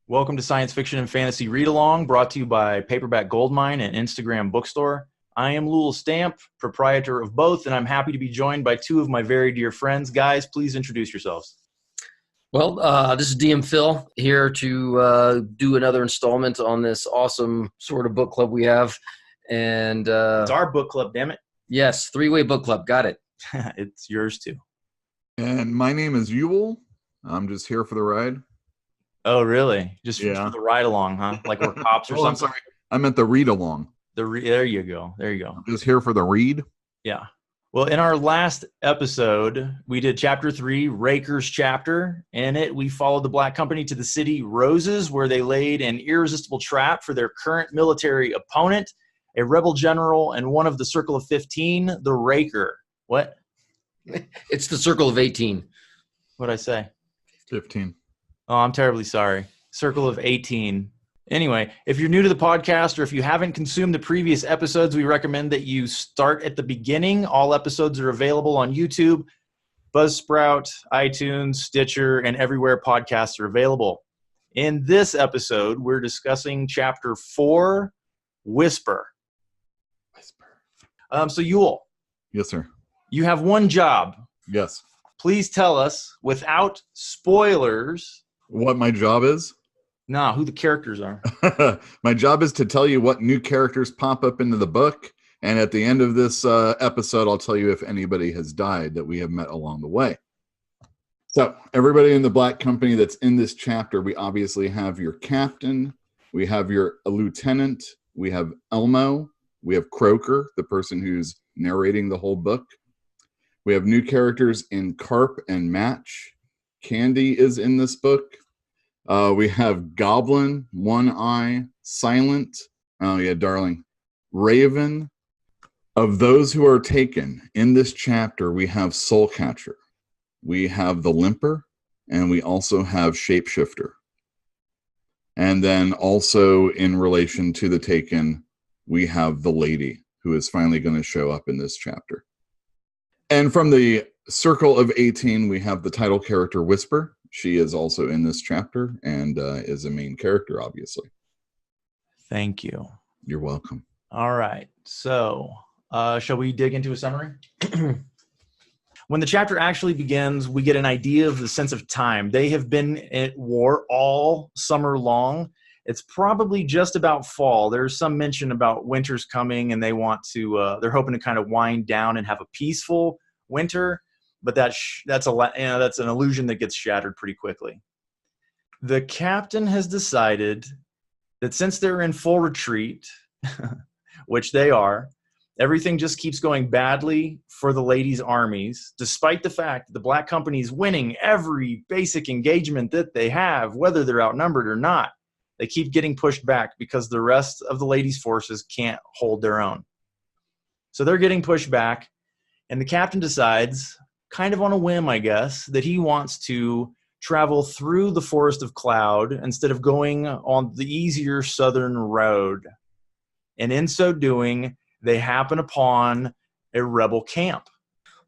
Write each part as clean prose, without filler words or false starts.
Welcome to Science Fiction and Fantasy Read Along, brought to you by Paperback Goldmine and Instagram Bookstore. I am Lewel Stamp, proprietor of both, and I'm happy to be joined by two of my very dear friends. Guys, please introduce yourselves. Well, this is DM Phil here to do another installment on this awesome sort of book club we have. And It's our book club, damn it. Yes, three-way book club. Got it. It's yours too. And my name is Lewel. I'm just here for the ride. Oh, really? Just Yeah. for the ride along, huh? Like we're cops or Oh, I'm something? sorry. I meant the read along. There you go. There you go. I'm just here for the read. Yeah. Well, in our last episode, we did Chapter 3, Raker's Chapter. In it, we followed the Black Company to the city Roses, where they laid an irresistible trap for their current military opponent, a rebel general and one of the Circle of 15, the Raker. What? It's the Circle of 18. What'd I say? 15. Oh, I'm terribly sorry. Circle of 18. Anyway, if you're new to the podcast or if you haven't consumed the previous episodes, we recommend that you start at the beginning. All episodes are available on YouTube, Buzzsprout, iTunes, Stitcher, and everywhere podcasts are available. In this episode, we're discussing Chapter 4, Whisper. So, Yule, Yes, sir. you have one job. Yes. Please tell us, without spoilers, What my job is? who the characters are. My job is to tell you what new characters pop up into the book. And at the end of this episode, I'll tell you if anybody has died that we have met along the way. So everybody in the Black Company that's in this chapter, we obviously have your captain. We have your lieutenant. We have Elmo. We have Croaker, the person who's narrating the whole book. We have new characters in Carp and Match. Candy is in this book. We have Goblin, One Eye, Silent. Oh, yeah, darling. Raven. Of those who are taken in this chapter, we have Soulcatcher. We have the Limper. And we also have Shapeshifter. And then also in relation to the taken, we have the Lady, who is finally going to show up in this chapter. And from the Circle of 18, we have the title character Whisper. She is also in this chapter and is a main character, obviously. Thank you. You're welcome. All right. So, shall we dig into a summary? When the chapter actually begins, we get an idea of the sense of time. They have been at war all summer long. It's probably just about fall. There's some mention about winter's coming, and they want to. They're hoping to kind of wind down and have a peaceful winter. But that's an illusion that gets shattered pretty quickly. The captain has decided that since they're in full retreat, which they are, everything just keeps going badly for the ladies' armies, despite the fact that the Black Company is winning every basic engagement that they have, whether they're outnumbered or not. They keep getting pushed back because the rest of the ladies' forces can't hold their own. So they're getting pushed back, and the captain decides, kind of on a whim, I guess, that he wants to travel through the Forest of Cloud instead of going on the easier southern road. And in so doing, they happen upon a rebel camp.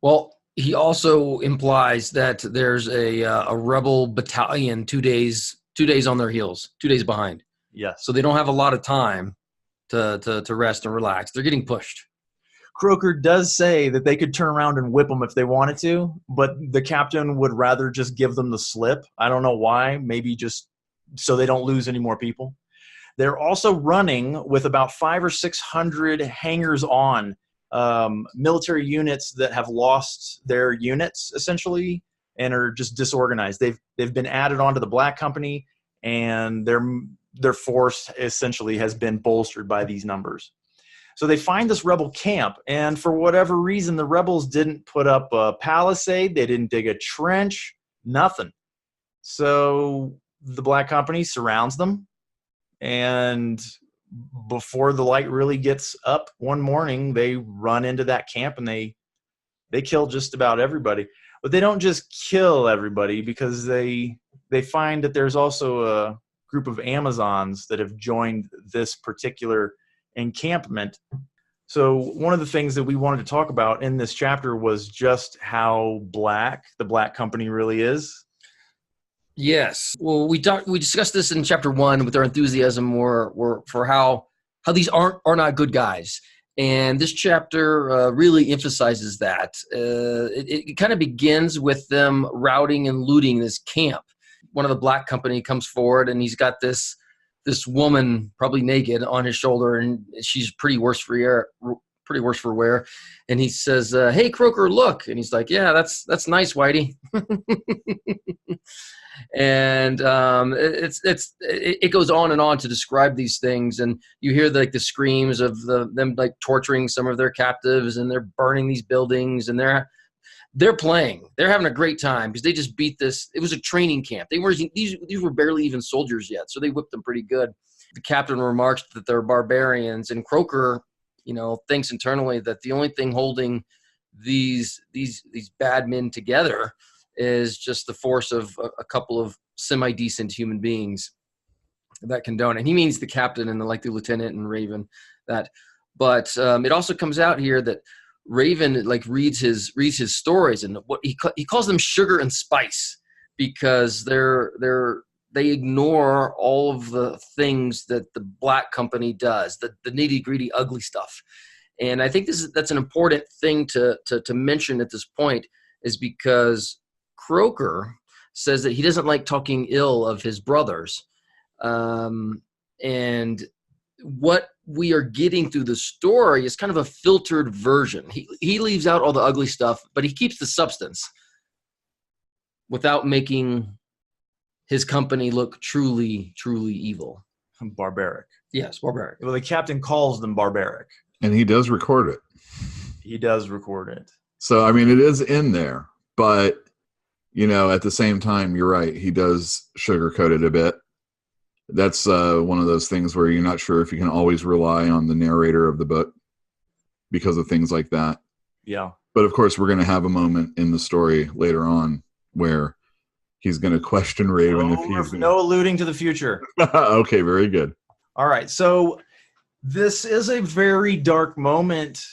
Well, he also implies that there's a rebel battalion 2 days on their heels, 2 days behind. Yes. So they don't have a lot of time to rest and relax. They're getting pushed. Croaker does say that they could turn around and whip them if they wanted to, but the captain would rather just give them the slip. I don't know why. Maybe just so they don't lose any more people. They're also running with about 500 or 600 hangers-on, military units that have lost their units, essentially, and are just disorganized. They've been added onto the Black Company, and their force essentially has been bolstered by these numbers. So they find this rebel camp, and for whatever reason, the rebels didn't put up a palisade, they didn't dig a trench, nothing. So the Black Company surrounds them, and before the light really gets up one morning, they run into that camp and they kill just about everybody. But they don't just kill everybody, because they find that there's also a group of Amazons that have joined this particular encampment. So one of the things that we wanted to talk about in this chapter was just how black the Black Company really is. Yes. Well, we discussed this in chapter 1 with our enthusiasm for how these are not good guys. And this chapter really emphasizes that. It kind of begins with them routing and looting this camp. One of the black company comes forward, and he's got this woman, probably naked, on his shoulder, and she's pretty worse for wear. And he says, "Hey, Croker, look!" And he's like, "Yeah, that's nice, Whitey." And it goes on and on to describe these things, and you hear the screams of them like torturing some of their captives, and they're burning these buildings, and they're playing. They're having a great time because they just beat this. It was a training camp. These were barely even soldiers yet, so they whipped them pretty good. The captain remarks that they're barbarians, and Croker, thinks internally that the only thing holding these bad men together is just the force of a couple of semi-decent human beings that condone it. And he means the captain and the lieutenant and Raven. But it also comes out here that Raven reads his stories, and what he calls them sugar and spice, because they ignore all of the things that the black company does, the nitty-gritty ugly stuff. And I think that's an important thing to mention at this point, is because Croker says that he doesn't like talking ill of his brothers. And what we are getting through the story is kind of a filtered version. He leaves out all the ugly stuff, but he keeps the substance without making his company look truly, truly evil. Barbaric. Yes, barbaric. Well, the captain calls them barbaric. And he does record it. He does record it. So, I mean, it is in there, but at the same time, you're right. He does sugarcoat it a bit. That's one of those things where you're not sure if you can always rely on the narrator of the book because of things like that. Yeah. But of course, we're going to have a moment in the story later on where he's going to question Raven no alluding to the future. Okay, very good. All right. So this is a very dark moment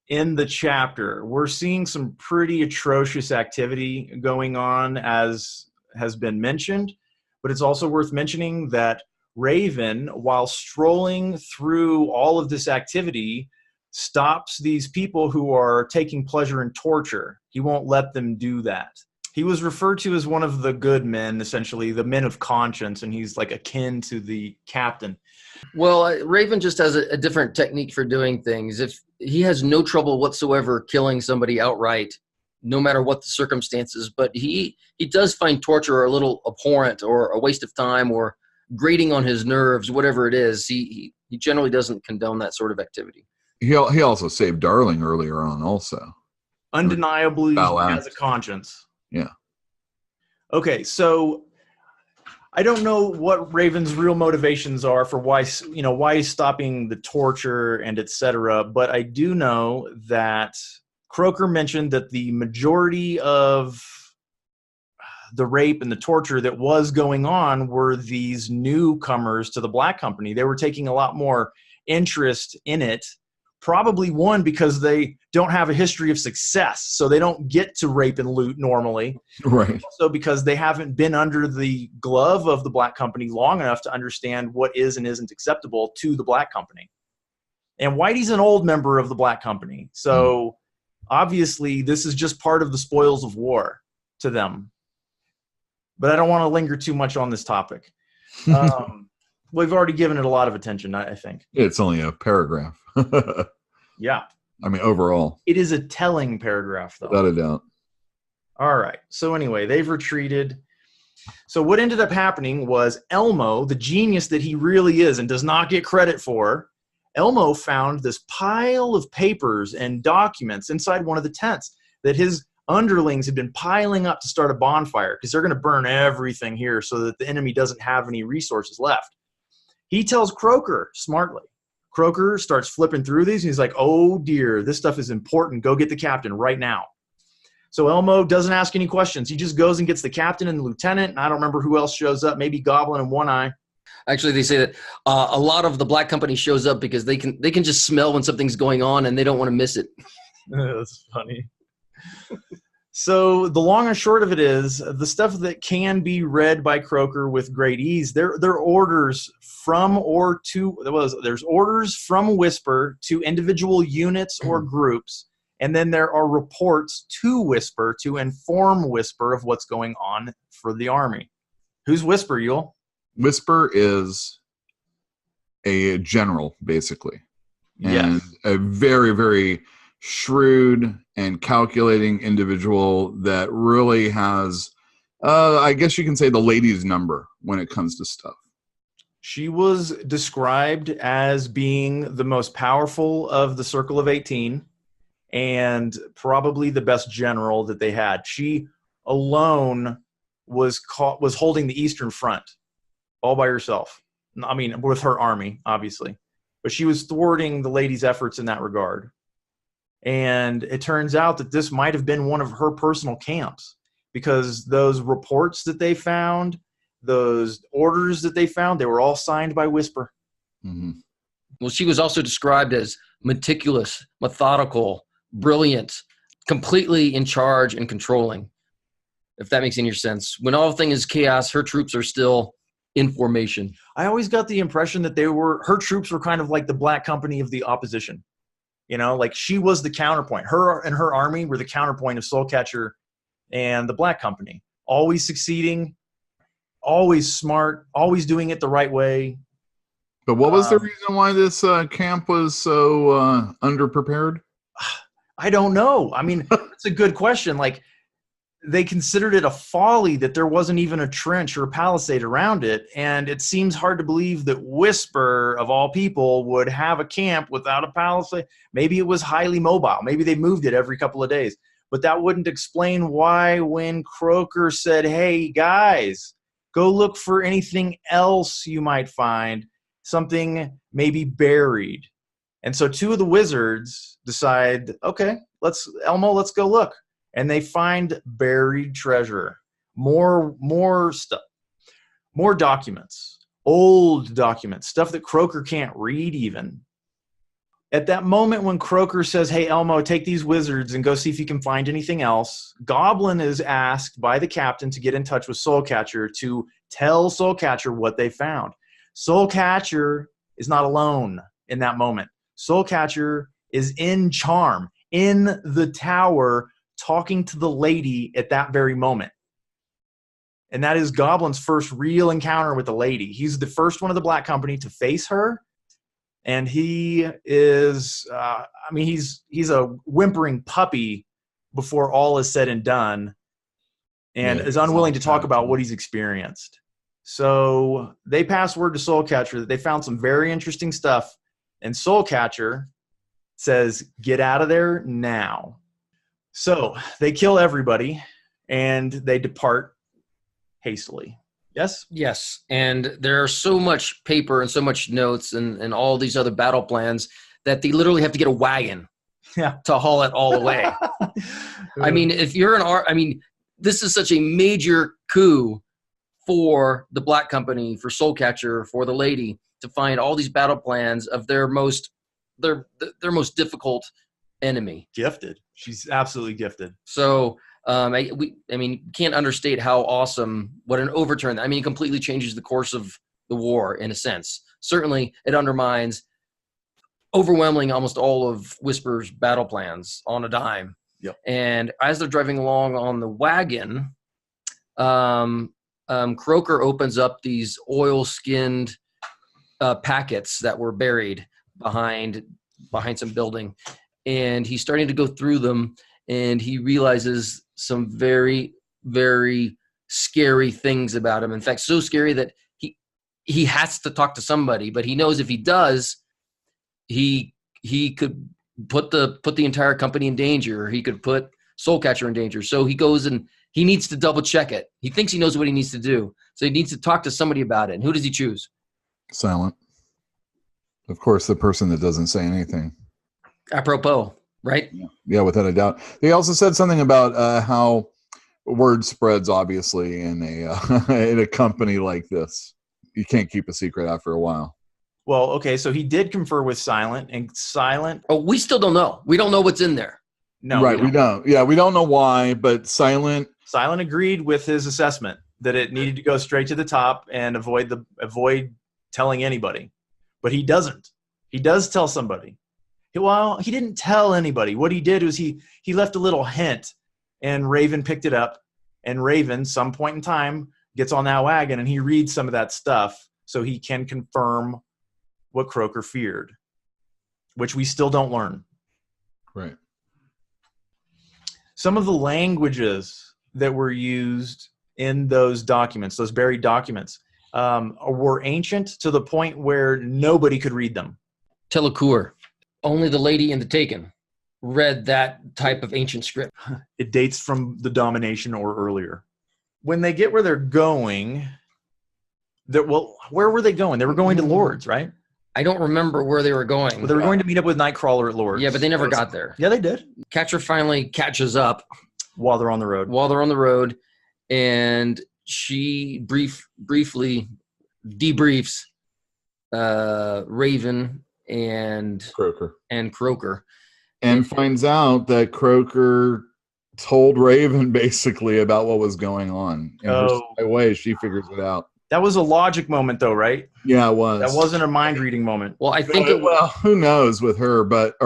in the chapter. We're seeing some pretty atrocious activity going on, as has been mentioned, but it's also worth mentioning that Raven, while strolling through all of this activity, stops these people who are taking pleasure in torture. He won't let them do that. He was referred to as one of the good men, essentially, the men of conscience, and he's akin to the captain. Well, Raven just has a different technique for doing things. If he has no trouble whatsoever killing somebody outright, no matter what the circumstances, but he does find torture a little abhorrent or a waste of time or grating on his nerves, whatever it is. He generally doesn't condone that sort of activity. He also saved Darling earlier on also. Undeniably, he has a conscience. Yeah. Okay, so I don't know what Raven's real motivations are for why he's stopping the torture and etc. But I do know that Croker mentioned that the majority of the rape and the torture that was going on were these newcomers to the Black Company. They were taking a lot more interest in it. Probably one, because they don't have a history of success, so they don't get to rape and loot normally. Right. Also because they haven't been under the glove of the Black Company long enough to understand what is and isn't acceptable to the Black Company. And Whitey's an old member of the Black Company, so obviously this is just part of the spoils of war to them. But I don't want to linger too much on this topic. We've already given it a lot of attention, I think. It's only a paragraph. Yeah. I mean, overall. It is a telling paragraph, though. Without a doubt. All right. So anyway, they've retreated. So what ended up happening was Elmo, the genius that he really is and does not get credit for, Elmo found this pile of papers and documents inside one of the tents that his underlings had been piling up to start a bonfire because they're going to burn everything here so that the enemy doesn't have any resources left. He tells Croker smartly. Croker starts flipping through these, and he's like, oh, dear, this stuff is important. Go get the captain right now. So Elmo doesn't ask any questions. He just goes and gets the captain and the lieutenant, and I don't remember who else shows up, maybe Goblin and One Eye. Actually, they say that a lot of the Black Company shows up because they can just smell when something's going on, and they don't want to miss it. That's funny. So the long and short of it is the stuff that can be read by Croker with great ease. They're orders from or to. There's orders from Whisper to individual units or groups, and then there are reports to Whisper to inform Whisper of what's going on for the army. Who's Whisper, Yule? Whisper is a general, basically, and a very, very shrewd and calculating individual that really has, I guess you can say, the lady's number when it comes to stuff. She was described as being the most powerful of the Circle of 18 and probably the best general that they had. She alone was holding the Eastern Front all by herself. I mean, with her army, obviously. But she was thwarting the lady's efforts in that regard. And it turns out that this might have been one of her personal camps, because those reports that they found, those orders that they found, they were all signed by Whisper. Mm-hmm. Well, she was also described as meticulous, methodical, brilliant, completely in charge and controlling, if that makes any sense. When all thing is chaos, her troops are still in formation. I always got the impression that her troops were kind of like the Black Company of the opposition. You know, like she was the counterpoint. Her and her army were the counterpoint of Soulcatcher and the Black Company. Always succeeding, always smart, always doing it the right way. But what was the reason why this camp was so underprepared? I don't know. I mean, that's a good question. Like, they considered it a folly that there wasn't even a trench or a palisade around it. And it seems hard to believe that Whisper, of all people, would have a camp without a palisade. Maybe it was highly mobile. Maybe they moved it every couple of days. But that wouldn't explain why when Croker said, hey, guys, go look for anything else you might find, something maybe buried. And so two of the wizards decide, okay, Elmo, let's go look. And they find buried treasure, more stuff, more documents, old documents, stuff that Croker can't read even. At that moment when Croker says, hey, Elmo, take these wizards and go see if you can find anything else, Goblin is asked by the captain to get in touch with Soulcatcher to tell Soulcatcher what they found. Soulcatcher is not alone in that moment. Soulcatcher is in Charm, in the tower, talking to the lady at that very moment. And that is Goblin's first real encounter with the lady. He's the first one of the Black Company to face her. And he is, he's a whimpering puppy before all is said and done, and is unwilling to talk about what he's experienced. So they pass word to Soulcatcher that they found some very interesting stuff. And Soulcatcher says, get out of there now. So they kill everybody, and they depart hastily. Yes? Yes. And there's so much paper and so much notes and all these other battle plans that they literally have to get a wagon to haul it all away. I mean, if you're this is such a major coup for the Black Company, for Soulcatcher, for the lady, to find all these battle plans of their most difficult enemy. Gifted. She's absolutely gifted. So, can't understate how awesome, what an overturn. I mean, it completely changes the course of the war in a sense. Certainly, it undermines overwhelmingly almost all of Whisper's battle plans on a dime. Yep. And as they're driving along on the wagon, Croker opens up these oil-skinned packets that were buried behind some building. And he's starting to go through them, and he realizes some very, very scary things about him. In fact, so scary that he has to talk to somebody, but he knows if he does, he could put the entire company in danger. He could put Soulcatcher in danger. So he goes and he needs to double check it. He thinks he knows what he needs to do. So he needs to talk to somebody about it. And who does he choose? Silent. Of course, the person that doesn't say anything. Apropos, right? Yeah, without a doubt. They also said something about how word spreads, obviously, in a company like this. You can't keep a secret after a while. Well, okay, so he did confer with Silent, and Silent... Oh, we still don't know. We don't know what's in there. No, right. We don't. Yeah, we don't know why, but Silent agreed with his assessment that it needed to go straight to the top and avoid telling anybody. But he doesn't. He does tell somebody. Well, he didn't tell anybody. What he did was he left a little hint, and Raven picked it up. And Raven, some point in time, gets on that wagon, and he reads some of that stuff so he can confirm what Croker feared, which we still don't learn. Right. Some of the languages that were used in those documents, those buried documents, were ancient to the point where nobody could read them. Telekur. Only the lady in the Taken read that type of ancient script. It dates from the Domination or earlier. When they get where they're going, where were they going? They were going to Lord's, right? I don't remember where they were going. Well, they were going to meet up with Nightcrawler at Lord's. Yeah, but they never got there. Yeah, they did. Catcher finally catches up while they're on the road. And she briefly debriefs Raven and Croker. And finds out that Croker told Raven basically about what was going on. In her way, she figures it out. That was a logic moment, though, right? Yeah, it was. That wasn't a mind-reading moment. Well, I think who knows with her, but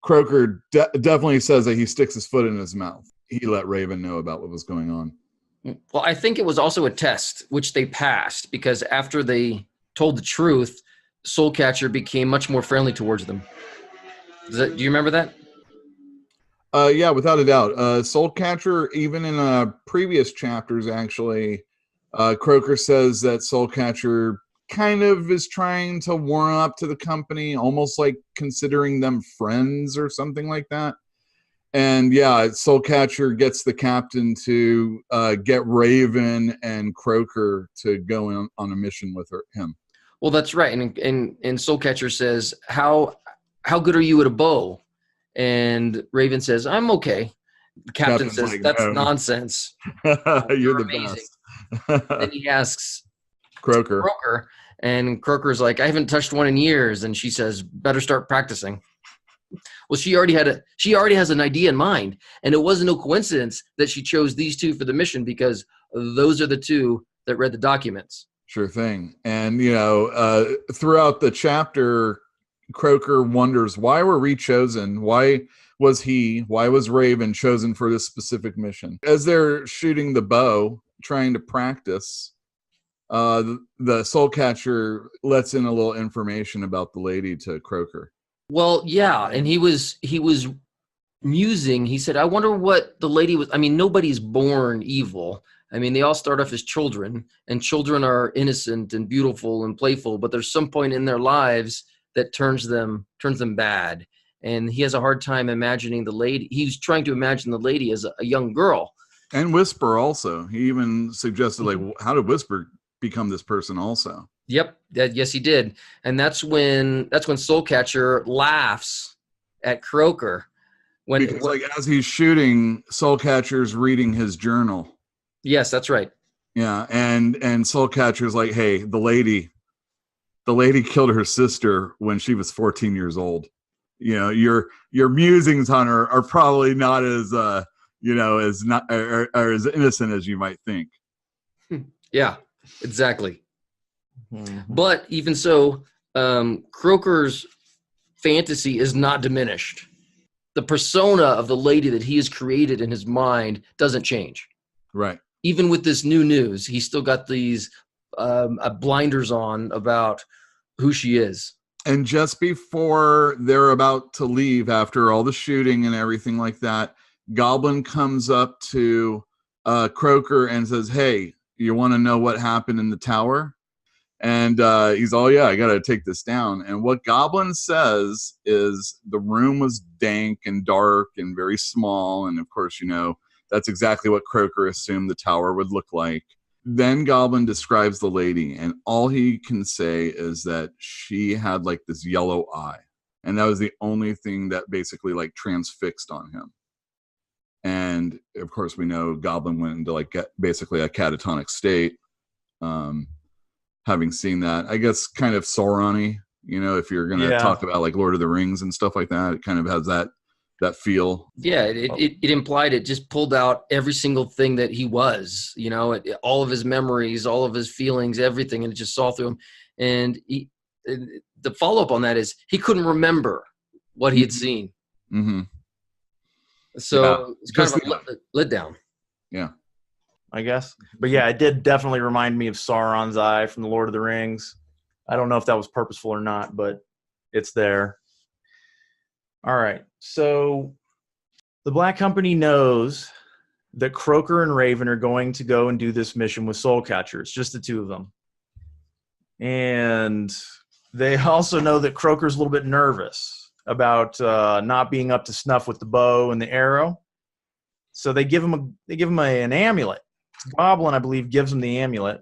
Croker definitely says that he sticks his foot in his mouth. He let Raven know about what was going on. Well, I think it was also a test, which they passed, because after they told the truth, Soulcatcher became much more friendly towards them. Do you remember that? Yeah, without a doubt. Soulcatcher, even in previous chapters, actually, Croker says that Soulcatcher kind of is trying to warm up to the company, almost like considering them friends or something like that. And yeah, Soulcatcher gets the captain to get Raven and Croker to go on a mission with him. Well, that's right. And Soulcatcher says, how good are you at a bow? And Raven says, I'm okay. The captain says, like, that's nonsense. You're the best. And he asks Croker. And Croker's like, I haven't touched one in years. And she says, better start practicing. Well, she already has an idea in mind. And it wasn't no coincidence that she chose these two for the mission, because those are the two that read the documents. Sure thing. And, throughout the chapter, Croker wonders, why were we chosen? Why was Raven chosen for this specific mission? As they're shooting the bow, trying to practice, the Soulcatcher lets in a little information about the lady to Croker. Well, yeah, and he was musing. He said, I wonder what the lady was. I mean, nobody's born evil. I mean, they all start off as children, and children are innocent and beautiful and playful, but there's some point in their lives that turns them bad. And he has a hard time imagining the lady. He's trying to imagine the lady as a young girl. And Whisper also. He even suggested, like, how did Whisper become this person also? Yep. Yes, he did. And that's when Soulcatcher laughs at Croker. Because as he's shooting, Soulcatcher's reading his journal. Yes, that's right. Yeah, and Soulcatcher's like, hey, the lady killed her sister when she was 14 years old. Your musings on her are probably not as as innocent as you might think. Yeah, exactly. Mm-hmm. But even so, Croker's fantasy is not diminished. The persona of the lady that he has created in his mind doesn't change. Right. Even with this new news, he's still got these blinders on about who she is. And just before they're about to leave, after all the shooting and everything like that, Goblin comes up to Croker and says, hey, you want to know what happened in the tower? And he's all, yeah, I got to take this down. And what Goblin says is the room was dank and dark and very small. And of course, that's exactly what Croker assumed the tower would look like. Then Goblin describes the lady, and all he can say is that she had like this yellow eye. And that was the only thing that basically like transfixed on him. And of course, we know Goblin went into basically a catatonic state. Having seen that, I guess kind of Sauron-y, if you're going to talk about like Lord of the Rings and stuff like that, it kind of has that that feel. Yeah, it implied it just pulled out every single thing that he was, you know, all of his memories, all of his feelings, everything, and it just saw through him. And the follow-up on that is he couldn't remember what he had seen. Mm-hmm. So it's kind of a let down. Yeah. I guess. But yeah, it did definitely remind me of Sauron's eye from The Lord of the Rings. I don't know if that was purposeful or not, but it's there. All right. So the Black Company knows that Croaker and Raven are going to go and do this mission with Soul Catchers, just the two of them. And they also know that Croaker's a little bit nervous about not being up to snuff with the bow and the arrow. So they give him an amulet. Goblin, I believe, gives him the amulet,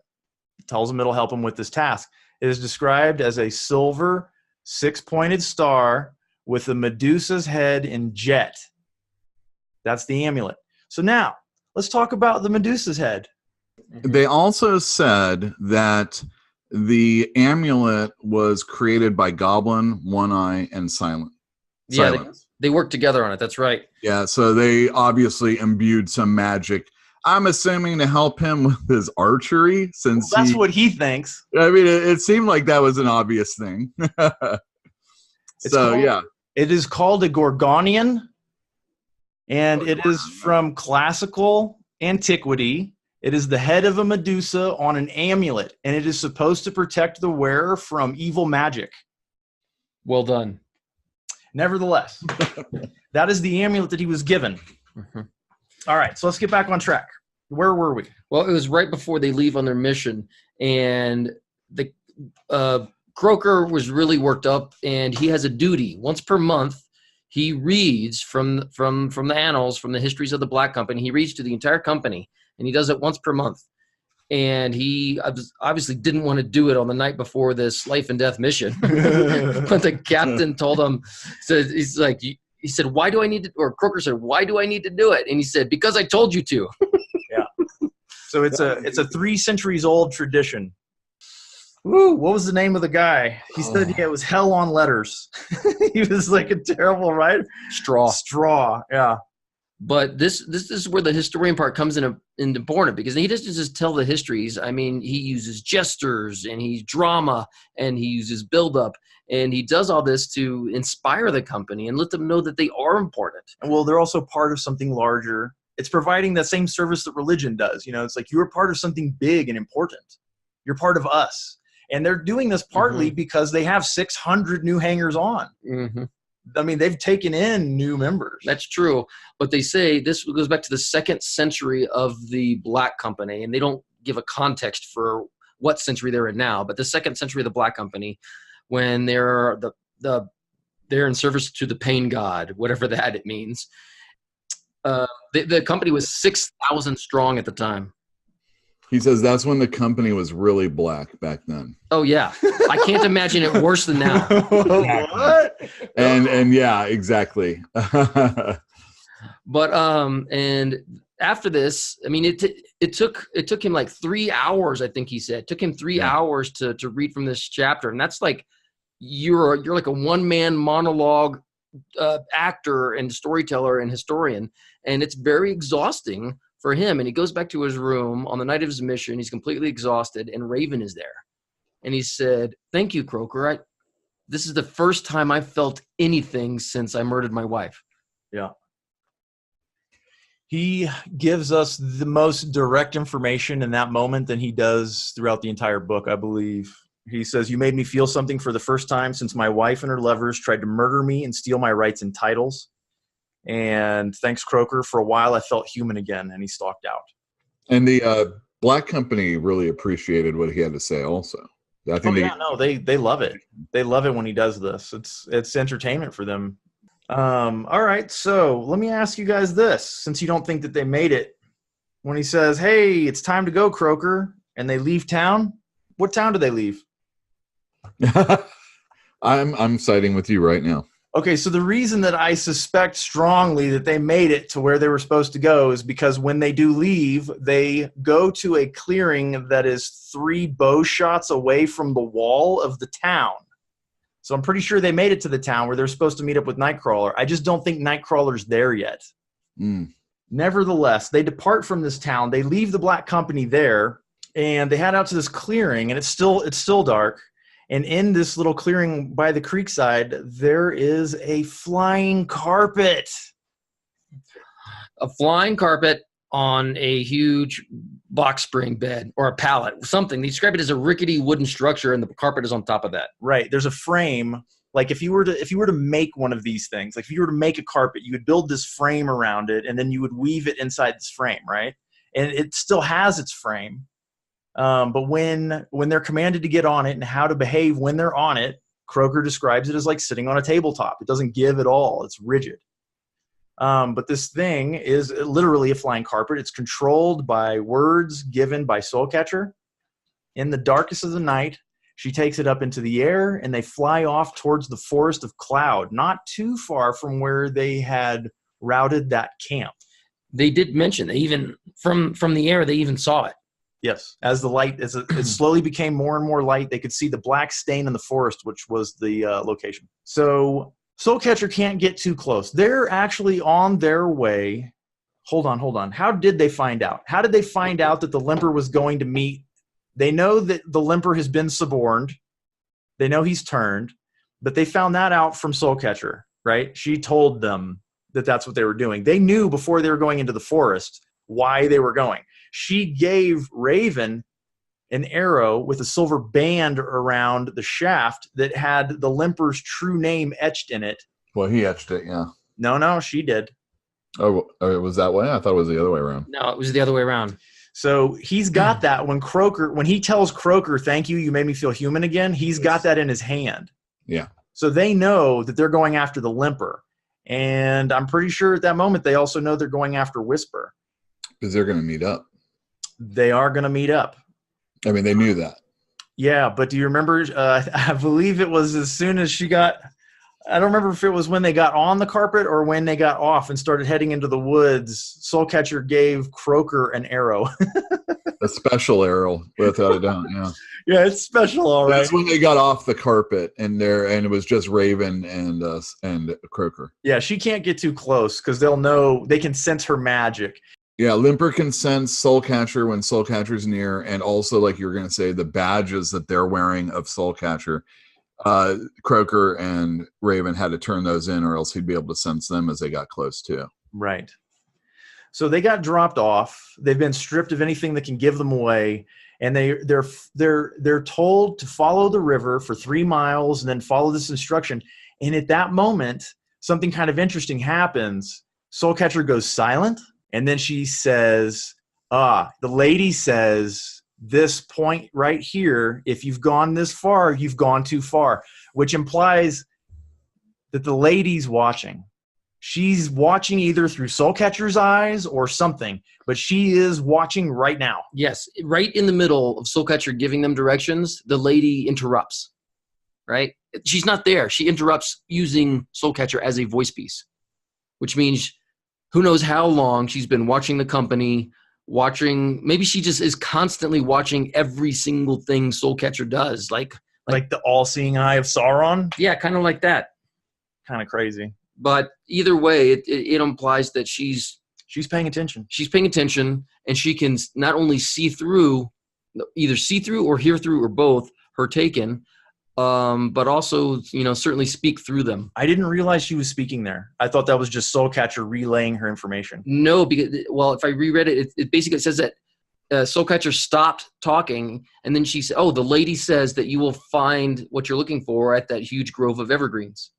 tells him it'll help him with this task. It is described as a silver, six-pointed star with a Medusa's head and jet. That's the amulet. So now, let's talk about the Medusa's head. They also said that the amulet was created by Goblin, One Eye, and Silence. Yeah, they worked together on it. That's right. Yeah, so they obviously imbued some magic. I'm assuming to help him with his archery, since that's what he thinks. I mean, it seemed like that was an obvious thing. It is called a Gorgonian, and it is from classical antiquity. It is the head of a Medusa on an amulet, and it is supposed to protect the wearer from evil magic. Well done. Nevertheless, that is the amulet that he was given. Mm-hmm. All right, so let's get back on track. Where were we? Well, it was right before they leave on their mission, and the Croaker was really worked up, and he has a duty. Once per month, he reads from the annals, from the histories of the Black Company. He reads to the entire company, and he does it once per month. And he obviously didn't want to do it on the night before this life and death mission. But the captain told him, he said, why do I need to, or Croaker said, why do I need to do it? And he said, because I told you to. Yeah. So it's a 3 centuries old tradition. Woo, what was the name of the guy? He said it was hell on letters. He was like a terrible writer. Straw, yeah. But this is where the historian part comes in important, because he doesn't just tell the histories. I mean, he uses gestures, and he's drama, and he uses build-up, and he does all this to inspire the company and let them know that they are important. Well, they're also part of something larger. It's providing that same service that religion does. You know, it's like you're part of something big and important. You're part of us. And they're doing this partly because they have 600 new hangers on. Mm-hmm. I mean, they've taken in new members. That's true. But they say this goes back to the 2nd century of the Black Company, and they don't give a context for what century they're in now. But the 2nd century of the Black Company, when they're they're in service to the pain god, whatever that it means. The company was 6,000 strong at the time. He says that's when the company was really black back then. Oh yeah, I can't imagine it worse than now. What? And yeah, exactly. But and after this, I mean, it took him like 3 hours. I think he said it took him 3 hours to read from this chapter, and that's like you're like a one-man monologue actor and storyteller and historian, and it's very exhausting for him. And he goes back to his room on the night of his mission. He's completely exhausted, and Raven is there. And he said, thank you, Croaker. This is the first time I've felt anything since I murdered my wife. Yeah. He gives us the most direct information in that moment than he does throughout the entire book, I believe. He says, you made me feel something for the first time since my wife and her lovers tried to murder me and steal my rights and titles. And thanks, Croaker. For a while, I felt human again, and he stalked out. And the Black Company really appreciated what he had to say also. I think they love it. They love it when he does this. It's entertainment for them. All right, so let me ask you guys this, since you don't think that they made it. When he says, hey, it's time to go, Croaker, and they leave town, what town do they leave? I'm siding with you right now. Okay, so the reason that I suspect strongly that they made it to where they were supposed to go is because when they do leave, they go to a clearing that is 3 bow shots away from the wall of the town. So I'm pretty sure they made it to the town where they're supposed to meet up with Nightcrawler. I just don't think Nightcrawler's there yet. Nevertheless, they depart from this town. They leave the Black Company there, and they head out to this clearing, and it's still dark. And in this little clearing by the creekside, there is a flying carpet. A flying carpet on a huge box spring bed or a pallet, something. They describe it as a rickety wooden structure, and the carpet is on top of that. Right. There's a frame. Like if you were to make one of these things, like if you were to make a carpet, you would build this frame around it, and then you would weave it inside this frame, right? And it still has its frame. But when they're commanded to get on it and how to behave when they're on it, Croker describes it as like sitting on a tabletop. It doesn't give at all. It's rigid. But this thing is literally a flying carpet. It's controlled by words given by Soulcatcher. In the darkest of the night, she takes it up into the air, and they fly off towards the forest of cloud, not too far from where they had routed that camp. They did mention, they even from the air, they even saw it. Yes, as it slowly became more and more light, they could see the black stain in the forest, which was the location. So Soulcatcher can't get too close. They're actually on their way. Hold on. How did they find out? How did they find out that the limper was going to meet? They know that the limper has been suborned. They know he's turned, but they found that out from Soulcatcher, right? She told them that that's what they were doing. They knew before they were going into the forest why they were going. She gave Raven an arrow with a silver band around the shaft that had the limper's true name etched in it. Well, he etched it, yeah. No, she did. Oh, it was that way? I thought it was the other way around. No, it was the other way around. So he's got that when he tells Croker, "Thank you, you made me feel human again," he's got that in his hand. Yeah. So they know that they're going after the limper. And I'm pretty sure at that moment they also know they're going after Whisper. Because they're going to meet up. They are going to meet up. I mean, they knew that. Yeah, but do you remember, I believe it was as soon as she got, I don't remember if it was when they got on the carpet or when they got off and started heading into the woods, Soulcatcher gave Croker an arrow. A special arrow, without a doubt, yeah. Yeah, it's special, all right. That's when they got off the carpet, and it was just Raven and Croker. Yeah, she can't get too close because they'll know, they can sense her magic. Yeah, Limper can sense Soulcatcher when Soulcatcher's near, and also, like you were going to say, the badges that they're wearing of Soulcatcher. Croker and Raven had to turn those in, or else he'd be able to sense them as they got close too. Right. So they got dropped off. They've been stripped of anything that can give them away, and they're told to follow the river for 3 miles and then follow this instruction. And at that moment, something kind of interesting happens. Soulcatcher goes silent. And then she says, the lady says, "This point right here, if you've gone this far, you've gone too far," which implies that the lady's watching. She's watching either through Soulcatcher's eyes or something, but she is watching right now. Yes, right in the middle of Soulcatcher giving them directions, the lady interrupts, right? She's not there. She interrupts using Soulcatcher as a voice piece, which means who knows how long she's been watching the company, maybe she just is constantly watching every single thing Soulcatcher does. Like the all-seeing eye of Sauron? Yeah, kind of like that. Kind of crazy. But either way, it implies that she's paying attention. She's paying attention, and she can not only either see through or hear through or both her taken, but also, certainly speak through them. I didn't realize she was speaking there. I thought that was just Soulcatcher relaying her information. No, because, if I reread it, it basically says that Soulcatcher stopped talking, and then she said, the lady says that you will find what you're looking for at that huge grove of evergreens.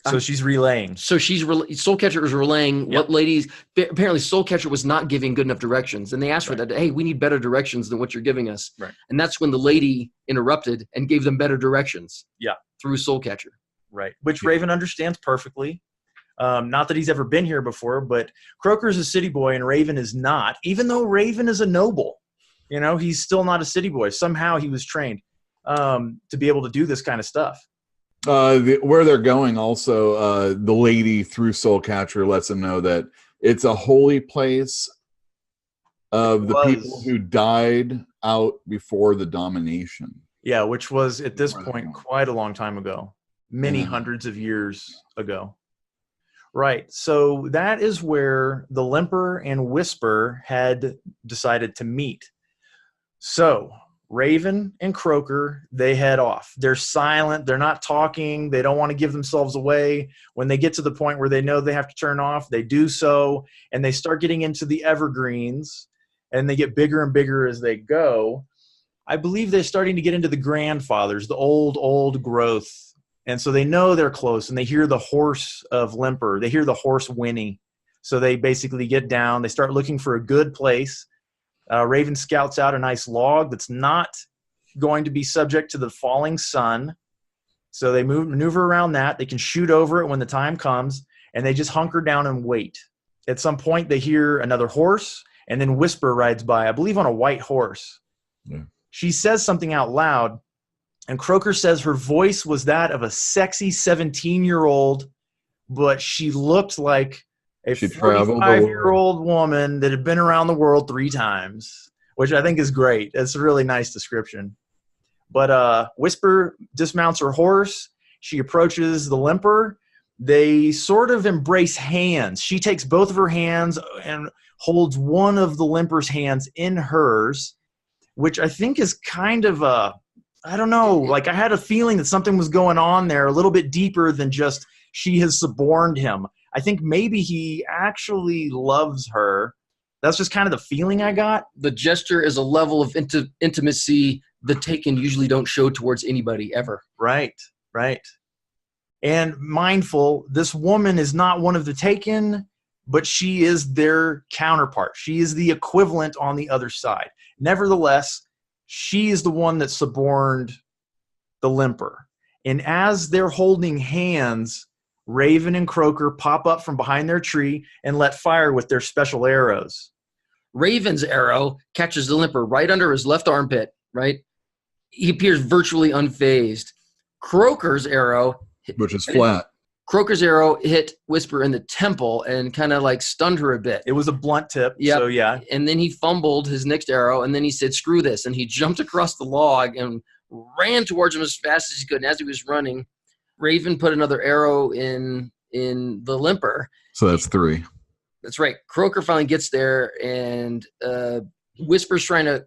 So she's relaying. So Soulcatcher is relaying what ladies. Apparently, Soulcatcher was not giving good enough directions, and they asked for that. Hey, we need better directions than what you're giving us. Right. And that's when the lady interrupted and gave them better directions. Yeah. Through Soulcatcher. Right. Which Raven understands perfectly. Not that he's ever been here before, but Croker's a city boy and Raven is not. Even though Raven is a noble, he's still not a city boy. Somehow he was trained to be able to do this kind of stuff. Where they're going also, the lady through Soulcatcher lets them know that it's a holy place of the people who died out before the domination. Yeah, which was at this point quite a long time ago. many hundreds of years ago. Right. So that is where the limper and Whisper had decided to meet. So Raven and Croaker, they head off. They're silent. They're not talking. They don't want to give themselves away. When they get to the point where they know they have to turn off, they do so, and they start getting into the evergreens, and they get bigger and bigger as they go. I believe they're starting to get into the grandfathers, the old growth. And so they know they're close, and they hear the horse of Limper. They hear the horse whinny. So they basically get down. They start looking for a good place. Raven scouts out a nice log that's not going to be subject to the falling sun. So they maneuver around that. They can shoot over it when the time comes, and they just hunker down and wait. At some point, they hear another horse, and then Whisper rides by, I believe on a white horse. Yeah. She says something out loud, and Croaker says her voice was that of a sexy 17-year-old, but she looked like a 45-year-old woman that had been around the world 3 times, which I think is great. It's a really nice description. But Whisper dismounts her horse. She approaches the Limper. They sort of embrace hands. She takes both of her hands and holds one of the Limper's hands in hers, which I think is kind of I don't know, like I had a feeling that something was going on there a little bit deeper than just she has suborned him. I think maybe he actually loves her. That's just kind of the feeling I got. The gesture is a level of intimacy the Taken usually don't show towards anybody ever. Right. And mindful, this woman is not one of the Taken, but she is their counterpart. She is the equivalent on the other side. Nevertheless, she is the one that suborned the Limper. And as they're holding hands, Raven and Croaker pop up from behind their tree and let fire with their special arrows. Raven's arrow catches the Limper right under his left armpit, right? He appears virtually unfazed. Croaker's arrow, which is flat. Croaker's arrow hit Whisper in the temple and kind of like stunned her a bit. It was a blunt tip, yep. So yeah. And then he fumbled his next arrow, and then he said, screw this, and he jumped across the log and ran towards him as fast as he could. And as he was running, Raven put another arrow in the Limper. So that's 3. That's right. Croaker finally gets there, and Whisper's trying to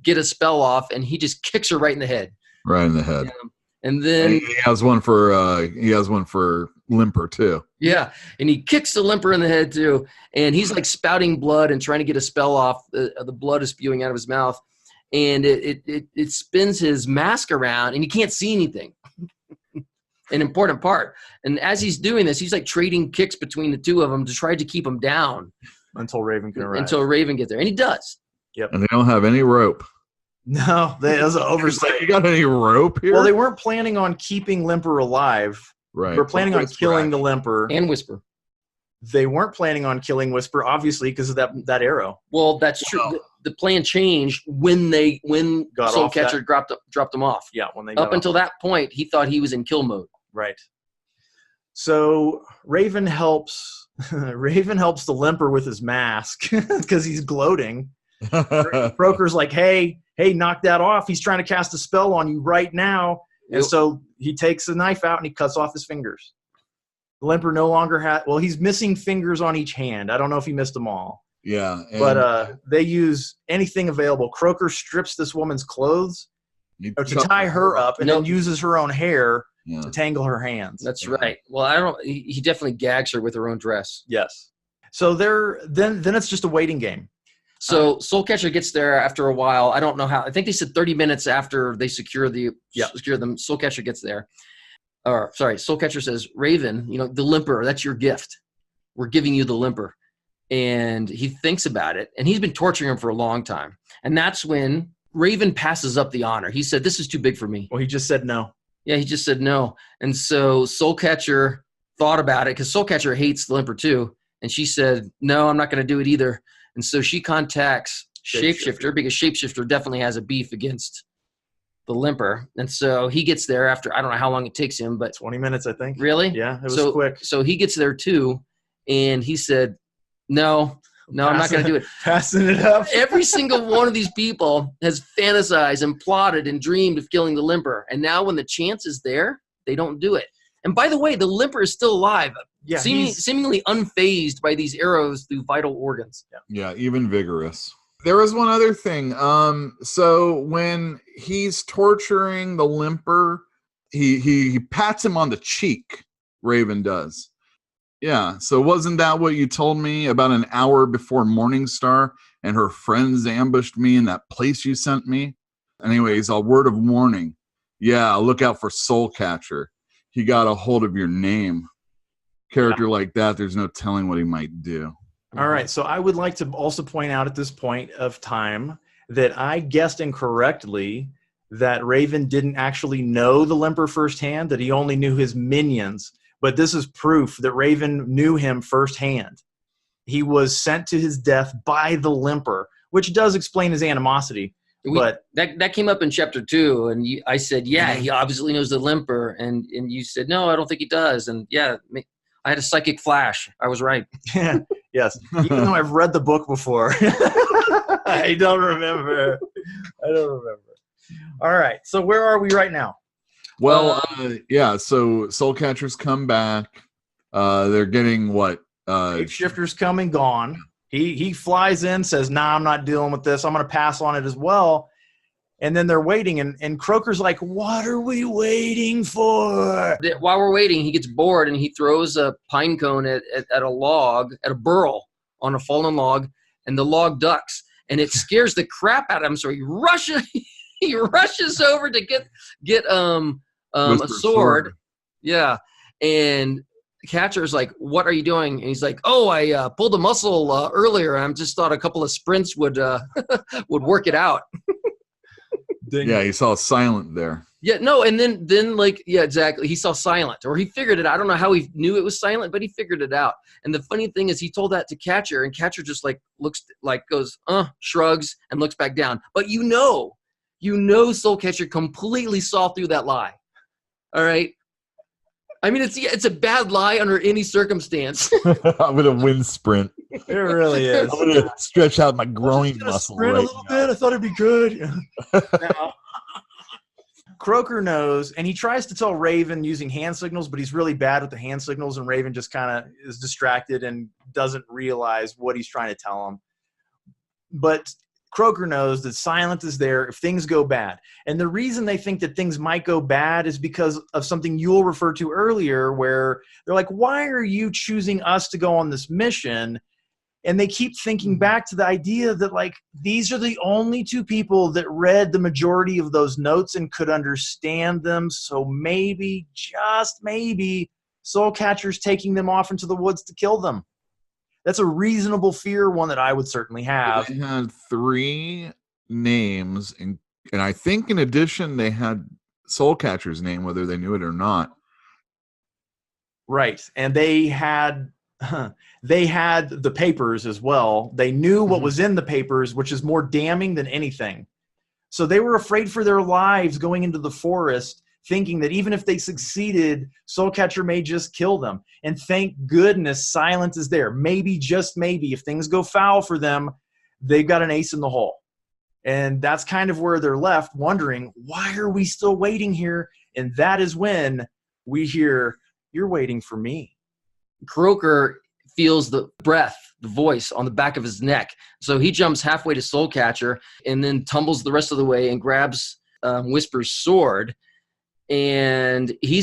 get a spell off, and he just kicks her right in the head. Right in the head. And then he has one for Limper too. Yeah, and he kicks the Limper in the head too, and he's like spouting blood and trying to get a spell off. The blood is spewing out of his mouth, and it spins his mask around, and he can't see anything. An important part. And as he's doing this, he's like trading kicks between the two of them to try to keep him down until Raven can arrive. Until Raven gets there, and he does. Yep. And they don't have any rope. No, that was an oversight. You got any rope here? Well, they weren't planning on keeping Limper alive. Right. They were planning on killing the Limper. And Whisper. They weren't planning on killing Whisper, obviously, because of that arrow. Well, that's true. The plan changed when Soulcatcher dropped them off. Yeah, when they up until that point, he thought he was in kill mode. Right. So Raven helps the Limper with his mask because he's gloating. Croaker's like, hey, knock that off. He's trying to cast a spell on you right now. And so he takes a knife out and he cuts off his fingers. The Limper no longer he's missing fingers on each hand. I don't know if he missed them all. Yeah. But they use anything available. Croaker strips this woman's clothes to tie her up and then uses her own hair to tangle her hands. That's right. Well, he definitely gags her with her own dress. Yes. So then it's just a waiting game. So Soulcatcher gets there after a while. I don't know how. I think they said 30 minutes after they secure them. Soulcatcher gets there. Soulcatcher says, Raven, the Limper, that's your gift. We're giving you the Limper. And he thinks about it, and he's been torturing him for a long time. And that's when Raven passes up the honor. He said, this is too big for me. Well, he just said no. Yeah, he just said no. And so Soulcatcher thought about it, because Soulcatcher hates the Limper too. And she said, no, I'm not going to do it either. And so she contacts Shapeshifter, because Shapeshifter definitely has a beef against the Limper. And so he gets there after, I don't know how long it takes him, but 20 minutes, I think. Really? Yeah, it was quick. So he gets there too, and he said, no, I'm not going to do it. Passing it up. Every single one of these people has fantasized and plotted and dreamed of killing the Limper. And now when the chance is there, They don't do it. And by the way, the limper is still alive, Yeah, seemingly unfazed by these arrows through vital organs. Yeah, even vigorous. There was one other thing. So when he's torturing the limper, he pats him on the cheek. Raven does. Yeah. So wasn't that what you told me about an hour before Morningstar and her friends ambushed me in that place you sent me? Anyways, a word of warning. Yeah, look out for Soulcatcher. He got a hold of your name. Character like that, there's no telling what he might do. All right, so I would like to also point out at this point of time that I guessed incorrectly that Raven didn't actually know the limper firsthand, that he only knew his minions. But this is proof that Raven knew him firsthand. He was sent to his death by the limper, which does explain his animosity. But that came up in chapter 2, and I said, yeah, he obviously knows the limper, and you said, no, I don't think he does. And yeah, I had a psychic flash. I was right. Yes, even though I've read the book before. I don't remember. All right, so where are we right now? Well, yeah, so Soulcatchers come back. They're getting what? Shifter's come and gone. He flies in, says, nah, I'm not dealing with this. I'm going to pass on it as well. And then they're waiting, and Croker's like, what are we waiting for? While we're waiting, he gets bored, and he throws a pine cone at a log, at a burl on a fallen log, and the log ducks. And it scares the crap out of him, so he rushes over to get a sword. Yeah. And Catcher's like, what are you doing? And he's like, oh, I pulled a muscle earlier. I just thought a couple of sprints would would work it out. Yeah, he saw silent there. Yeah, no, and then like, yeah, exactly. He saw silent, or he figured it out. I don't know how he knew it was silent, but he figured it out. And the funny thing is, he told that to Catcher, and Catcher just like goes, shrugs, and looks back down. But you know, Soulcatcher completely saw through that lie. All right. I mean, it's a bad lie under any circumstance. I'm gonna win sprint. It really is. I'm gonna stretch out my groin muscle. Sprint right a little bit. I thought it'd be good. Croker knows, and he tries to tell Raven using hand signals, but he's really bad with the hand signals, and Raven just kind of is distracted and doesn't realize what he's trying to tell him. But Croker knows that silence is there if things go bad. And the reason they think that things might go bad is because of something Yule referred to earlier, where they're like, why are you choosing us to go on this mission? And they keep thinking back to the idea that, like, these are the only two people that read the majority of those notes and could understand them. So maybe, just maybe, Soulcatcher's taking them off into the woods to kill them. That's a reasonable fear, one that I would certainly have. They had 3 names, and I think in addition they had Soulcatcher's name, whether they knew it or not. Right, and they had the papers as well. They knew what was in the papers, which is more damning than anything. So they were afraid for their lives going into the forest, thinking that even if they succeeded, Soulcatcher may just kill them. And thank goodness silence is there. Maybe, just maybe, if things go foul for them, they've got an ace in the hole. And that's kind of where they're left wondering, why are we still waiting here? And that is when we hear, you're waiting for me. Croker feels the breath, the voice on the back of his neck. So he jumps halfway to Soulcatcher and then tumbles the rest of the way and grabs Whisper's sword. And he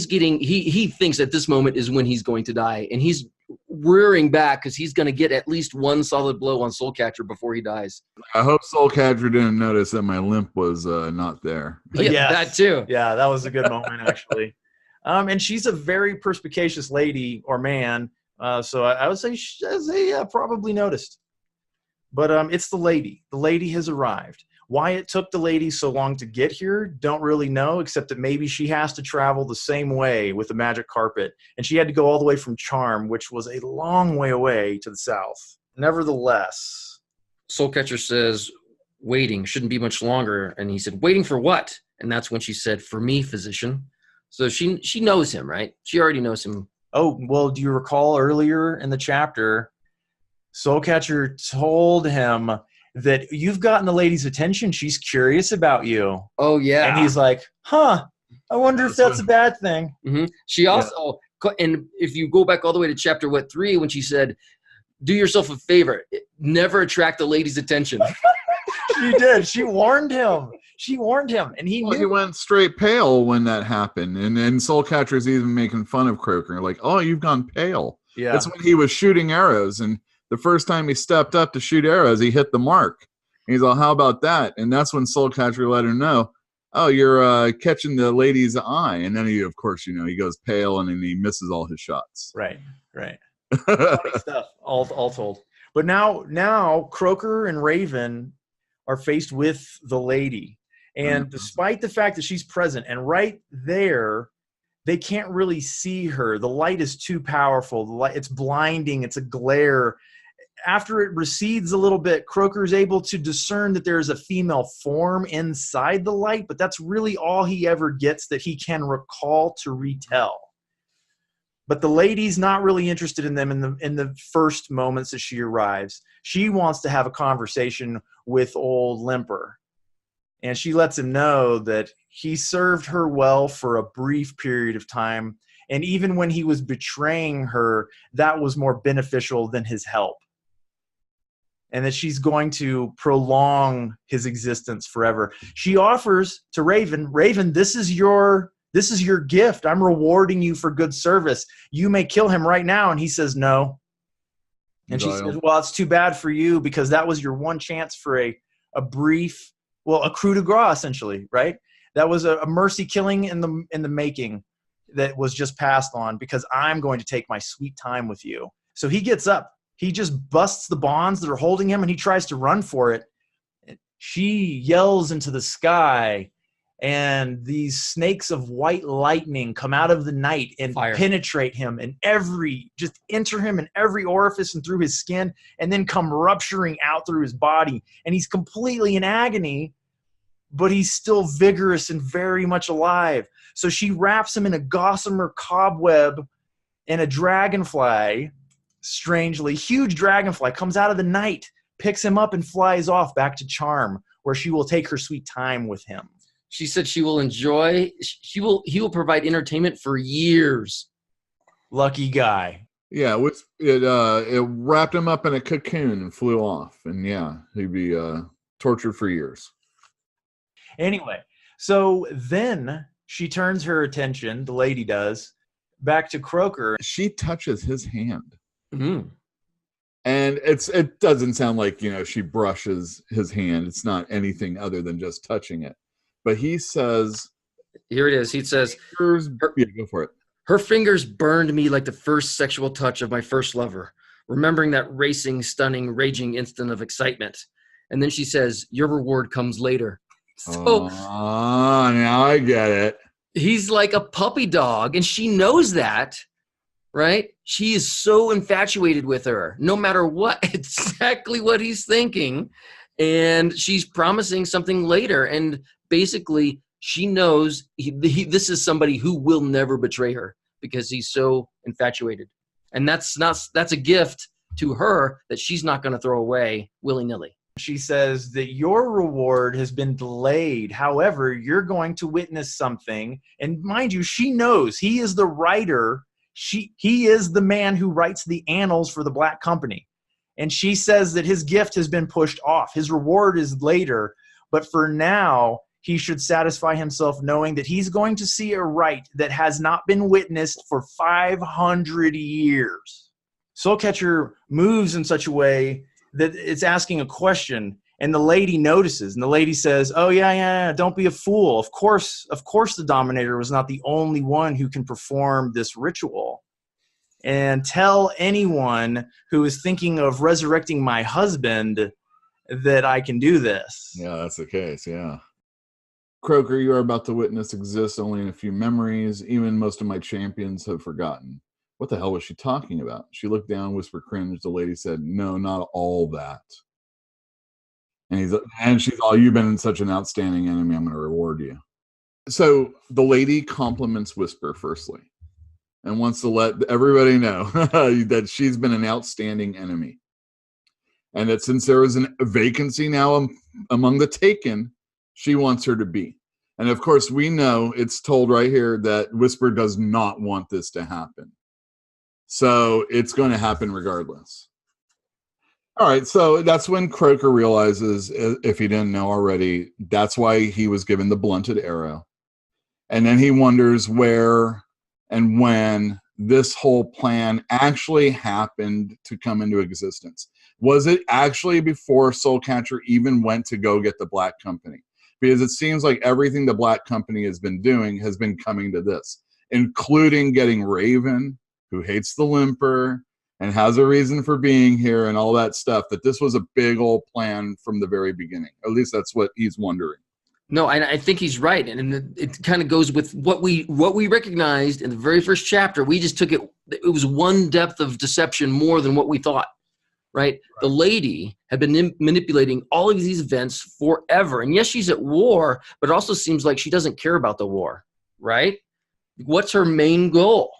thinks at this moment is when he's going to die, and he's rearing back because he's going to get at least one solid blow on Soulcatcher before he dies. I hope Soulcatcher didn't notice that my limp was not there. Yeah, yes. That too. Yeah, that was a good moment actually. And she's a very perspicacious lady or man, so I would say she probably noticed. But it's the lady. The lady has arrived. Why it took the lady so long to get here, don't really know, except that maybe she has to travel the same way with the magic carpet. And she had to go all the way from Charm, which was a long way away to the south. Nevertheless. Soulcatcher says, waiting shouldn't be much longer. And he said, waiting for what? And that's when she said, for me, physician. So she knows him, right? She already knows him. Oh, well, do you recall earlier in the chapter, Soulcatcher told him that you've gotten the lady's attention. She's curious about you. Oh, yeah. And he's like, huh, I wonder if that's a bad thing. Mm-hmm. She also, and if you go back all the way to chapter 3, when she said, "Do yourself a favor, never attract the lady's attention." She did. She warned him. And he knew. He went straight pale when that happened, and then Soulcatcher's even making fun of Croaker, like, "Oh, you've gone pale." Yeah, that's when he was shooting arrows, and the first time he stepped up to shoot arrows, he hit the mark. And he's all, "How about that?" And that's when Soulcatcher let her know, "Oh, you're catching the lady's eye." And then he, of course, he goes pale, and then he misses all his shots. Right. Funny stuff, all told. But now Croaker and Raven are faced with the lady. And despite the fact that she's present and right there, they can't really see her. The light is too powerful. The light, it's blinding. It's a glare. After it recedes a little bit, Croaker is able to discern that there is a female form inside the light, but that's really all he ever gets that he can recall to retell. But the lady's not really interested in them in the first moments that she arrives. She wants to have a conversation with old Limper. And she lets him know that he served her well for a brief period of time. And even when he was betraying her, that was more beneficial than his help. And that she's going to prolong his existence forever. She offers to Raven, this is your gift. I'm rewarding you for good service. You may kill him right now. And he says no. And she says, well, it's too bad for you because that was your one chance for a brief, a coup de grace, essentially, right? That was a mercy killing in the making that was just passed on because I'm going to take my sweet time with you. So he gets up. He just busts the bonds that are holding him and he tries to run for it. She yells into the sky and these snakes of white lightning come out of the night and penetrate him and just enter him in every orifice and through his skin and then come rupturing out through his body. And he's completely in agony, but he's still vigorous and very much alive. So she wraps him in a gossamer cobweb and a dragonfly, strangely, huge dragonfly comes out of the night, picks him up and flies off back to Charm, where she will take her sweet time with him. She said he will provide entertainment for years. Lucky guy. Yeah, it wrapped him up in a cocoon and flew off. And yeah, he'd be tortured for years. Anyway, so then she turns her attention, the lady does, back to Croaker. She touches his hand. Mm. And it doesn't sound like, she brushes his hand. It's not anything other than just touching it. But he says... Here it is. He says... go for it. Her fingers burned me like the first sexual touch of my first lover, remembering that racing, stunning, raging instant of excitement. And then she says, your reward comes later. So now I get it. He's like a puppy dog, and she knows that, right? She is so infatuated with her, no matter what, exactly what he's thinking. And she's promising something later. And basically, she knows this is somebody who will never betray her because he's so infatuated. And that's a gift to her that she's not going to throw away willy-nilly. She says that your reward has been delayed. However, you're going to witness something. And mind you, she knows he is the writer. He is the man who writes the annals for the Black Company. And she says that his gift has been pushed off. His reward is later. But for now, he should satisfy himself knowing that he's going to see a rite that has not been witnessed for 500 years. Soulcatcher moves in such a way that it's asking a question, and the lady notices, and the lady says, oh, yeah, don't be a fool. Of course the Dominator was not the only one who can perform this ritual. And tell anyone who is thinking of resurrecting my husband that I can do this. Yeah, that's the case, yeah. Croaker, you are about to witness exists only in a few memories. Even most of my champions have forgotten. What the hell was she talking about? She looked down, whispered, cringed. The lady said, no, not all that. And she's all, you've been such an outstanding enemy, I'm going to reward you. So the lady compliments Whisper firstly and wants to let everybody know that she's been an outstanding enemy. And that since there is a vacancy now among the Taken, she wants her to be. And of course, we know it's told right here that Whisper does not want this to happen. So it's going to happen regardless. All right, so that's when Croaker realizes, if he didn't know already, that's why he was given the blunted arrow. And then he wonders where and when this whole plan actually happened to come into existence. Was it actually before Soulcatcher even went to go get the Black Company? Because it seems like everything the Black Company has been doing has been coming to this, including getting Raven, who hates the limper and has a reason for being here and all that stuff, that this was a big old plan from the very beginning. At least that's what he's wondering. No, I think he's right, and it kind of goes with what we recognized in the very first chapter. We just took it; it was one depth of deception more than what we thought. Right? The lady had been manipulating all of these events forever, and yes, she's at war, but it also seems like she doesn't care about the war. Right? What's her main goal?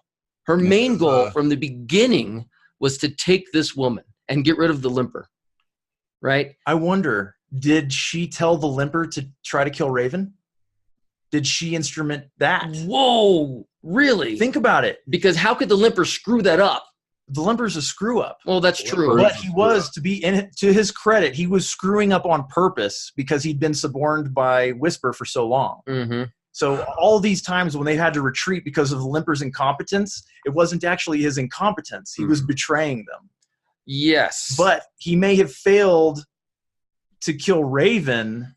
Her main goal from the beginning was to take this woman and get rid of the limper. Right? I wonder, did she tell the limper to try to kill Raven? Did she instrument that? Whoa, really? Think about it. Because how could the limper screw that up? The limper's a screw up. Well, that's true. But he was, to his credit, he was screwing up on purpose because he'd been suborned by Whisper for so long. Mm-hmm. So all these times when they had to retreat because of the limper's incompetence, it wasn't actually his incompetence. He was betraying them. Yes. But he may have failed to kill Raven,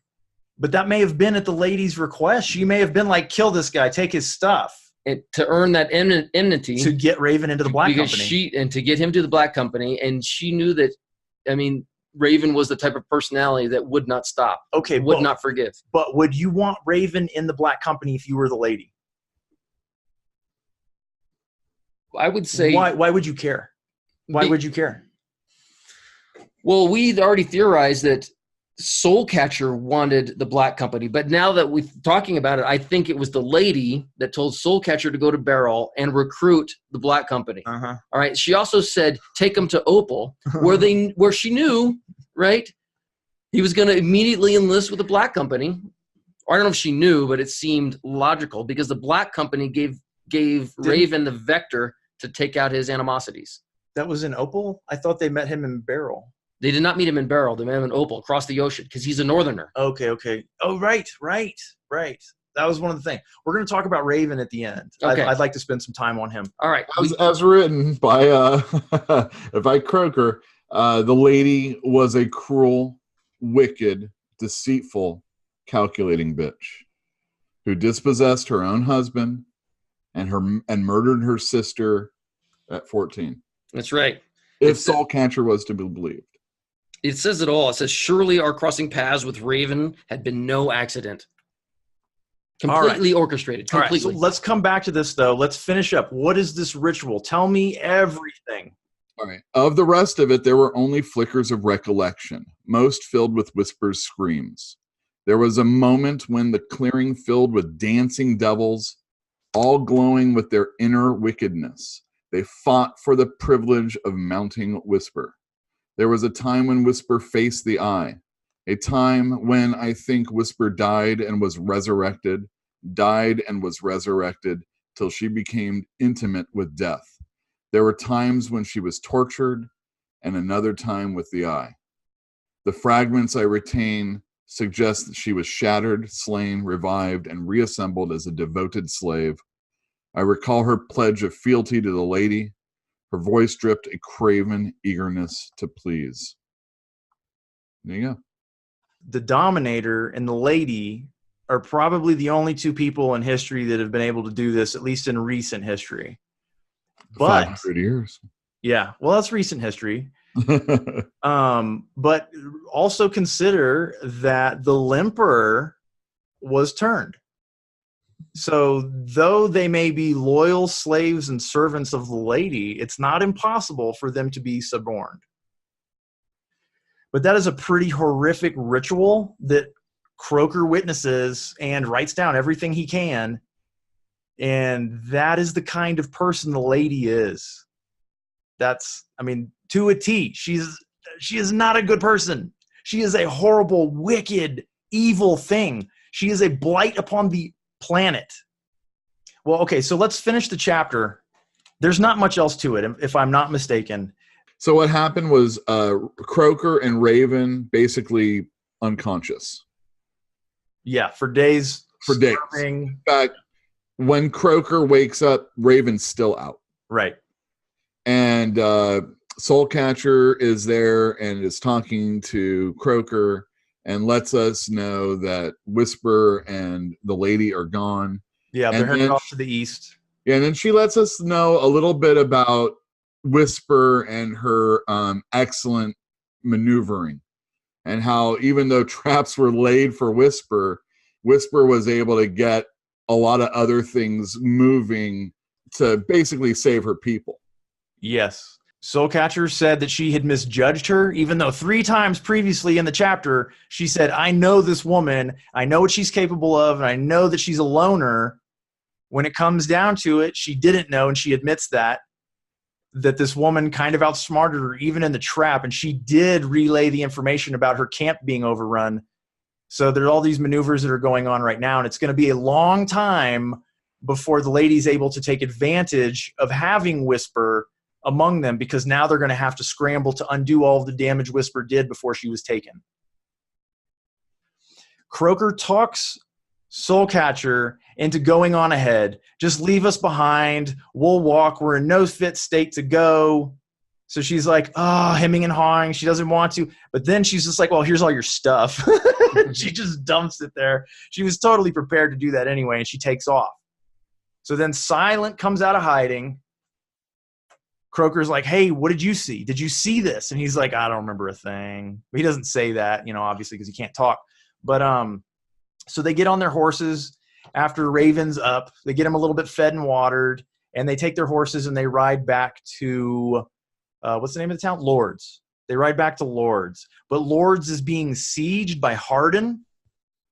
but that may have been at the lady's request. She may have been like, kill this guy, take his stuff. To earn that enmity. To get Raven into the Black Company. And to get him to the Black Company. And she knew that, Raven was the type of personality that would not stop. Okay. Would not forgive. But would you want Raven in the Black Company if you were the lady? I would say. Why would you care? Why would you care? Well, we'd already theorized that Soulcatcher wanted the Black Company, but now that we're talking about it, I think it was the lady that told Soulcatcher to go to Beryl and recruit the Black Company. Uh-huh. All right. She also said take them to Opal, where she knew, right, he was going to immediately enlist with the Black Company. Or I don't know if she knew, but it seemed logical because the Black Company gave Raven the vector to take out his animosities. That was in Opal? I thought they met him in Beryl. They did not meet him in Beryl. They met him in Opal, across the ocean, because he's a northerner. Okay. Oh, right. That was one of the things. We're going to talk about Raven at the end. Okay. I'd like to spend some time on him. All right. As written by Croaker, the lady was a cruel, wicked, deceitful, calculating bitch who dispossessed her own husband and murdered her sister at 14. That's right. If Soulcatcher was to be believed. It says it all. It says, surely our crossing paths with Raven had been no accident. Completely orchestrated. Completely. All right, so let's come back to this, though. Let's finish up. What is this ritual? Tell me everything. All right. Of the rest of it, there were only flickers of recollection, most filled with Whisper's screams. There was a moment when the clearing filled with dancing devils, all glowing with their inner wickedness. They fought for the privilege of mounting Whisper. There was a time when Whisper faced the eye, a time when I think Whisper died and was resurrected till she became intimate with death. There were times when she was tortured and another time with the eye. The fragments I retain suggest that she was shattered, slain, revived, and reassembled as a devoted slave. I recall her pledge of fealty to the lady. Her voice dripped a craven eagerness to please. There you go. The Dominator and the lady are probably the only two people in history that have been able to do this, at least in recent history. But 500 years. Yeah, well, that's recent history. But also consider that the limper was turned. So though they may be loyal slaves and servants of the lady, it's not impossible for them to be suborned. But that is a pretty horrific ritual that Croaker witnesses and writes down everything he can. And that is the kind of person the lady is. To a T. She is not a good person. She is a horrible, wicked, evil thing. She is a blight upon the planet. Well, okay, so let's finish the chapter. There's not much else to it, if I'm not mistaken. So what happened was Croaker and Raven basically unconscious. Yeah, for days. For days. In fact, when Croaker wakes up, Raven's still out. Right. And Soulcatcher is there and is talking to Croaker and lets us know that Whisper and the lady are gone. Yeah, they're heading off to the east. Yeah, and then she lets us know a little bit about Whisper and her excellent maneuvering, and how even though traps were laid for Whisper, Whisper was able to get a lot of other things moving to basically save her people. Yes. Soulcatcher said that she had misjudged her, even though 3 times previously in the chapter, she said, I know this woman, I know what she's capable of, and I know that she's a loner. When it comes down to it, she didn't know, and she admits that this woman kind of outsmarted her even in the trap, and she did relay the information about her camp being overrun. So there are all these maneuvers that are going on right now, and it's going to be a long time before the lady's able to take advantage of having Whisper among them, because now they're going to have to scramble to undo all of the damage Whisper did before she was taken. Croaker talks Soulcatcher into going on ahead. Just leave us behind. We'll walk. We're in no fit state to go. So she's like, hemming and hawing. She doesn't want to. But then she's just like, well, here's all your stuff. She just dumps it there. She was totally prepared to do that anyway, and she takes off. So then Silent comes out of hiding. Croaker's like, hey, what did you see? Did you see this? And he's like, I don't remember a thing. But he doesn't say that, obviously, because he can't talk. But so they get on their horses after Raven's up. They get them a little bit fed and watered, and they take their horses and they ride back to, what's the name of the town? Lords. They ride back to Lords. But Lords is being sieged by Harden,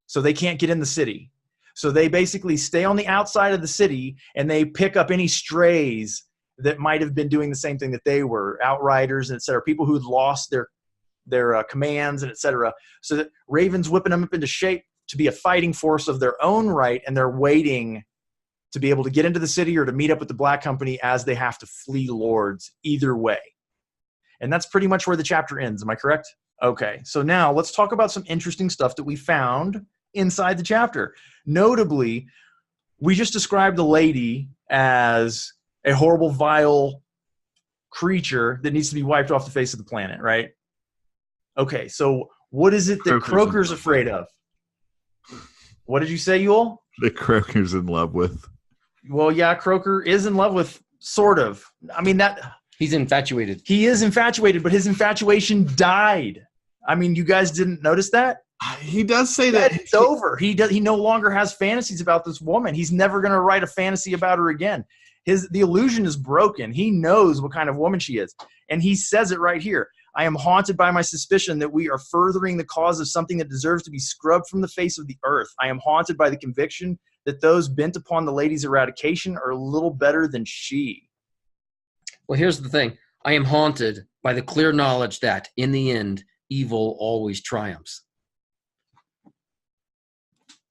so they can't get in the city. So they basically stay on the outside of the city, and they pick up any strays that might have been doing the same thing that they were, outriders and et cetera, people who had lost their commands and et cetera. So that Raven's whipping them up into shape to be a fighting force of their own right, and they're waiting to be able to get into the city or to meet up with the Black Company as they have to flee Lords either way. And that's pretty much where the chapter ends. Am I correct? Okay, so now let's talk about some interesting stuff that we found inside the chapter. Notably, we just described the lady as a horrible, vile creature that needs to be wiped off the face of the planet, right? Okay, so what is it that Croaker's afraid of? What did you say, Yule? That Croaker's in love with. Well, yeah, Croaker is in love with, sort of. I mean, he's infatuated. He is infatuated, but his infatuation died. I mean, you guys didn't notice that? He does say that it's over. He no longer has fantasies about this woman. He's never going to write a fantasy about her again. The illusion is broken. He knows what kind of woman she is. And he says it right here. I am haunted by my suspicion that we are furthering the cause of something that deserves to be scrubbed from the face of the earth. I am haunted by the conviction that those bent upon the lady's eradication are little better than she. Well, here's the thing. I am haunted by the clear knowledge that, in the end, evil always triumphs.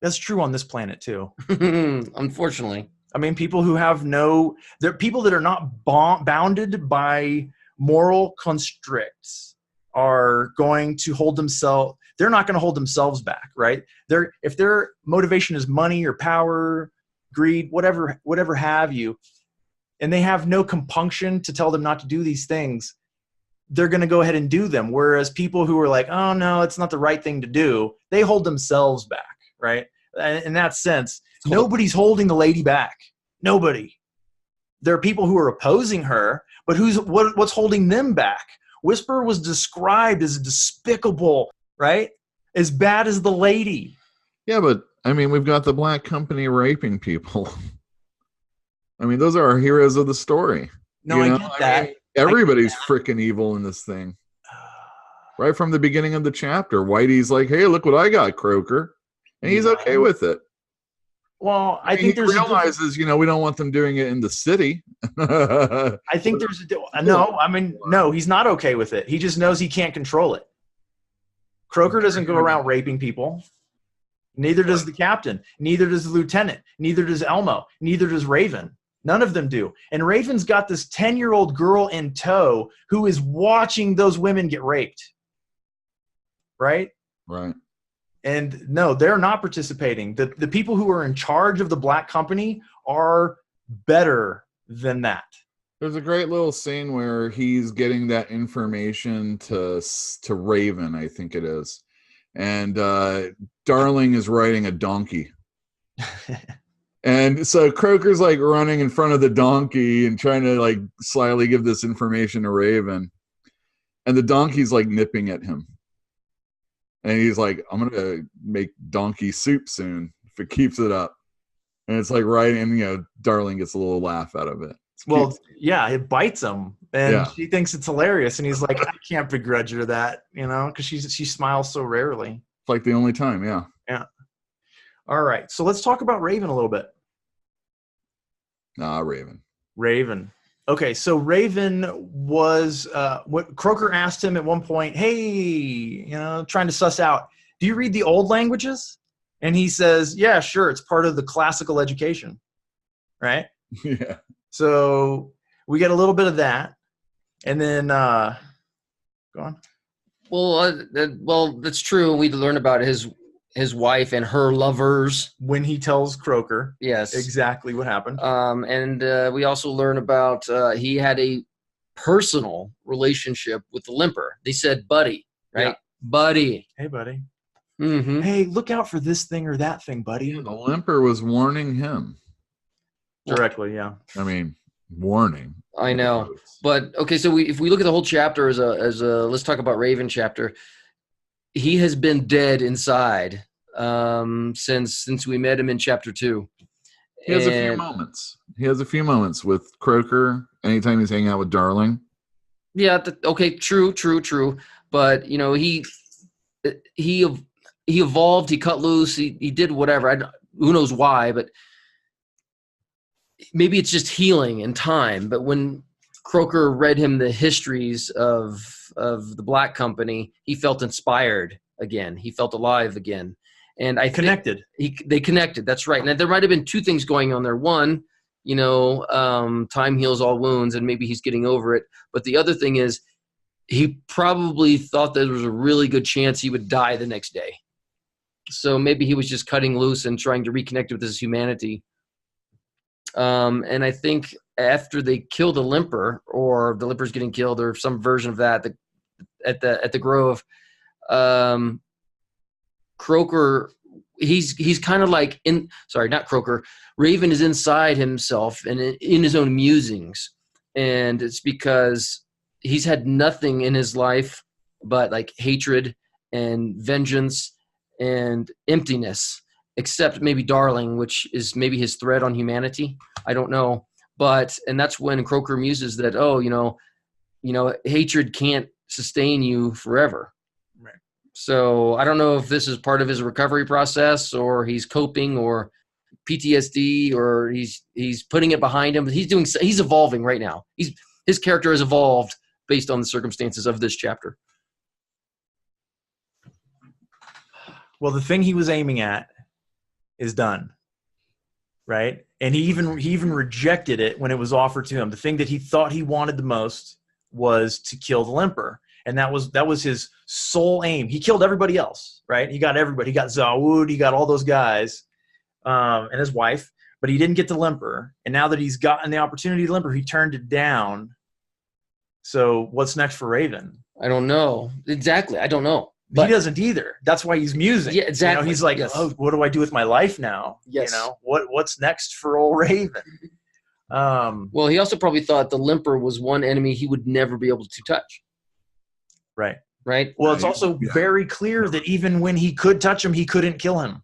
That's true on this planet, too. Unfortunately. I mean, people who have they're people that are not bounded by moral constricts are going to hold themselves, they're not going to hold themselves back, right? If their motivation is money or power, greed, whatever have you, and they have no compunction to tell them not to do these things, they're going to go ahead and do them. Whereas people who are like, oh no, it's not the right thing to do, they hold themselves back, right? In that sense, nobody's holding the lady back. Nobody. There are people who are opposing her, but what's holding them back? Whisper was described as despicable, right? As bad as the lady. Yeah, but I mean, we've got the Black Company raping people. I mean, those are our heroes of the story. No, I get that. I mean, everybody's freaking evil in this thing. Right from the beginning of the chapter, Whitey's like, hey, look what I got, Croaker. And he's okay with it. Well, I think he realizes, we don't want them doing it in the city. I think there's no, he's not okay with it. He just knows he can't control it. Croaker doesn't go around raping people. Neither does the captain. Neither does the lieutenant. Neither does Elmo. Neither does Raven. None of them do. And Raven's got this 10-year-old girl in tow who is watching those women get raped. Right? Right. And no, they're not participating. The people who are in charge of the Black Company are better than that. There's a great little scene where he's getting that information to Raven, I think it is. And Darling is riding a donkey. And so Croker's like running in front of the donkey and trying to like slyly give this information to Raven. And the donkey's like nipping at him. And he's like, I'm going to make donkey soup soon if it keeps it up. And it's like right, and Darling gets a little laugh out of it. Well, yeah, it bites him, and she thinks it's hilarious. And he's like, I can't begrudge her that, because she smiles so rarely. It's like the only time, yeah. Yeah. All right, so let's talk about Raven a little bit. Raven. Okay, so Raven was what Croker asked him at one point, hey, trying to suss out, do you read the old languages? And he says, yeah, sure, it's part of the classical education, right? Yeah. So we get a little bit of that. And then, go on. Well, that's true. We learn about his wife and her lovers when he tells Croker, yes, exactly what happened. And we also learn about he had a personal relationship with the limper. They said buddy, right? Yeah. Buddy. Hey, buddy. Mm-hmm. Hey, look out for this thing or that thing, buddy. The limper was warning him directly. Yeah. I mean, warning. I know, but okay. So if we look at the whole chapter as a let's talk about Raven chapter. He has been dead inside since we met him in chapter 2. He has a few moments with Croker anytime he's hanging out with Darling. Yeah. Okay. True. But he evolved. He cut loose. He did whatever. Who knows why? But maybe it's just healing and time. But when Croker read him the histories of the Black Company, he felt inspired again. He felt alive again. And I connected. They connected. That's right. And there might have been two things going on there. One, time heals all wounds, and maybe he's getting over it. But the other thing is he probably thought there was a really good chance he would die the next day. So maybe he was just cutting loose and trying to reconnect with his humanity. And I think after they kill the limper, or the limper's getting killed, or some version of that, at the Grove, Croker, he's kind of like not Croker. Raven is inside himself and in his own musings, and it's because he's had nothing in his life but like hatred and vengeance and emptiness, except maybe Darling, which is maybe his thread on humanity. I don't know. And that's when Croker muses that, hatred can't sustain you forever. Right. So I don't know if this is part of his recovery process, or he's coping, or PTSD, or he's putting it behind him. He's evolving right now. His character has evolved based on the circumstances of this chapter. Well, the thing he was aiming at is done, right? And he even rejected it when it was offered to him. The thing that he thought he wanted the most was to kill the limper, and that was his sole aim. He killed everybody else, right? He got everybody. He got Zawud, he got all those guys, and his wife, but he didn't get the limper. And now that he's gotten the opportunity to limper, he turned it down. So what's next for Raven? I don't know exactly. I don't know. But he doesn't either. That's why he's musing. Yeah, exactly. He's like, yes. Oh, what do I do with my life now? Yes. What's next for old Raven? Well, he also probably thought the limper was one enemy he would never be able to touch. Right. Right. Well, it's also very clear that even when he could touch him, he couldn't kill him.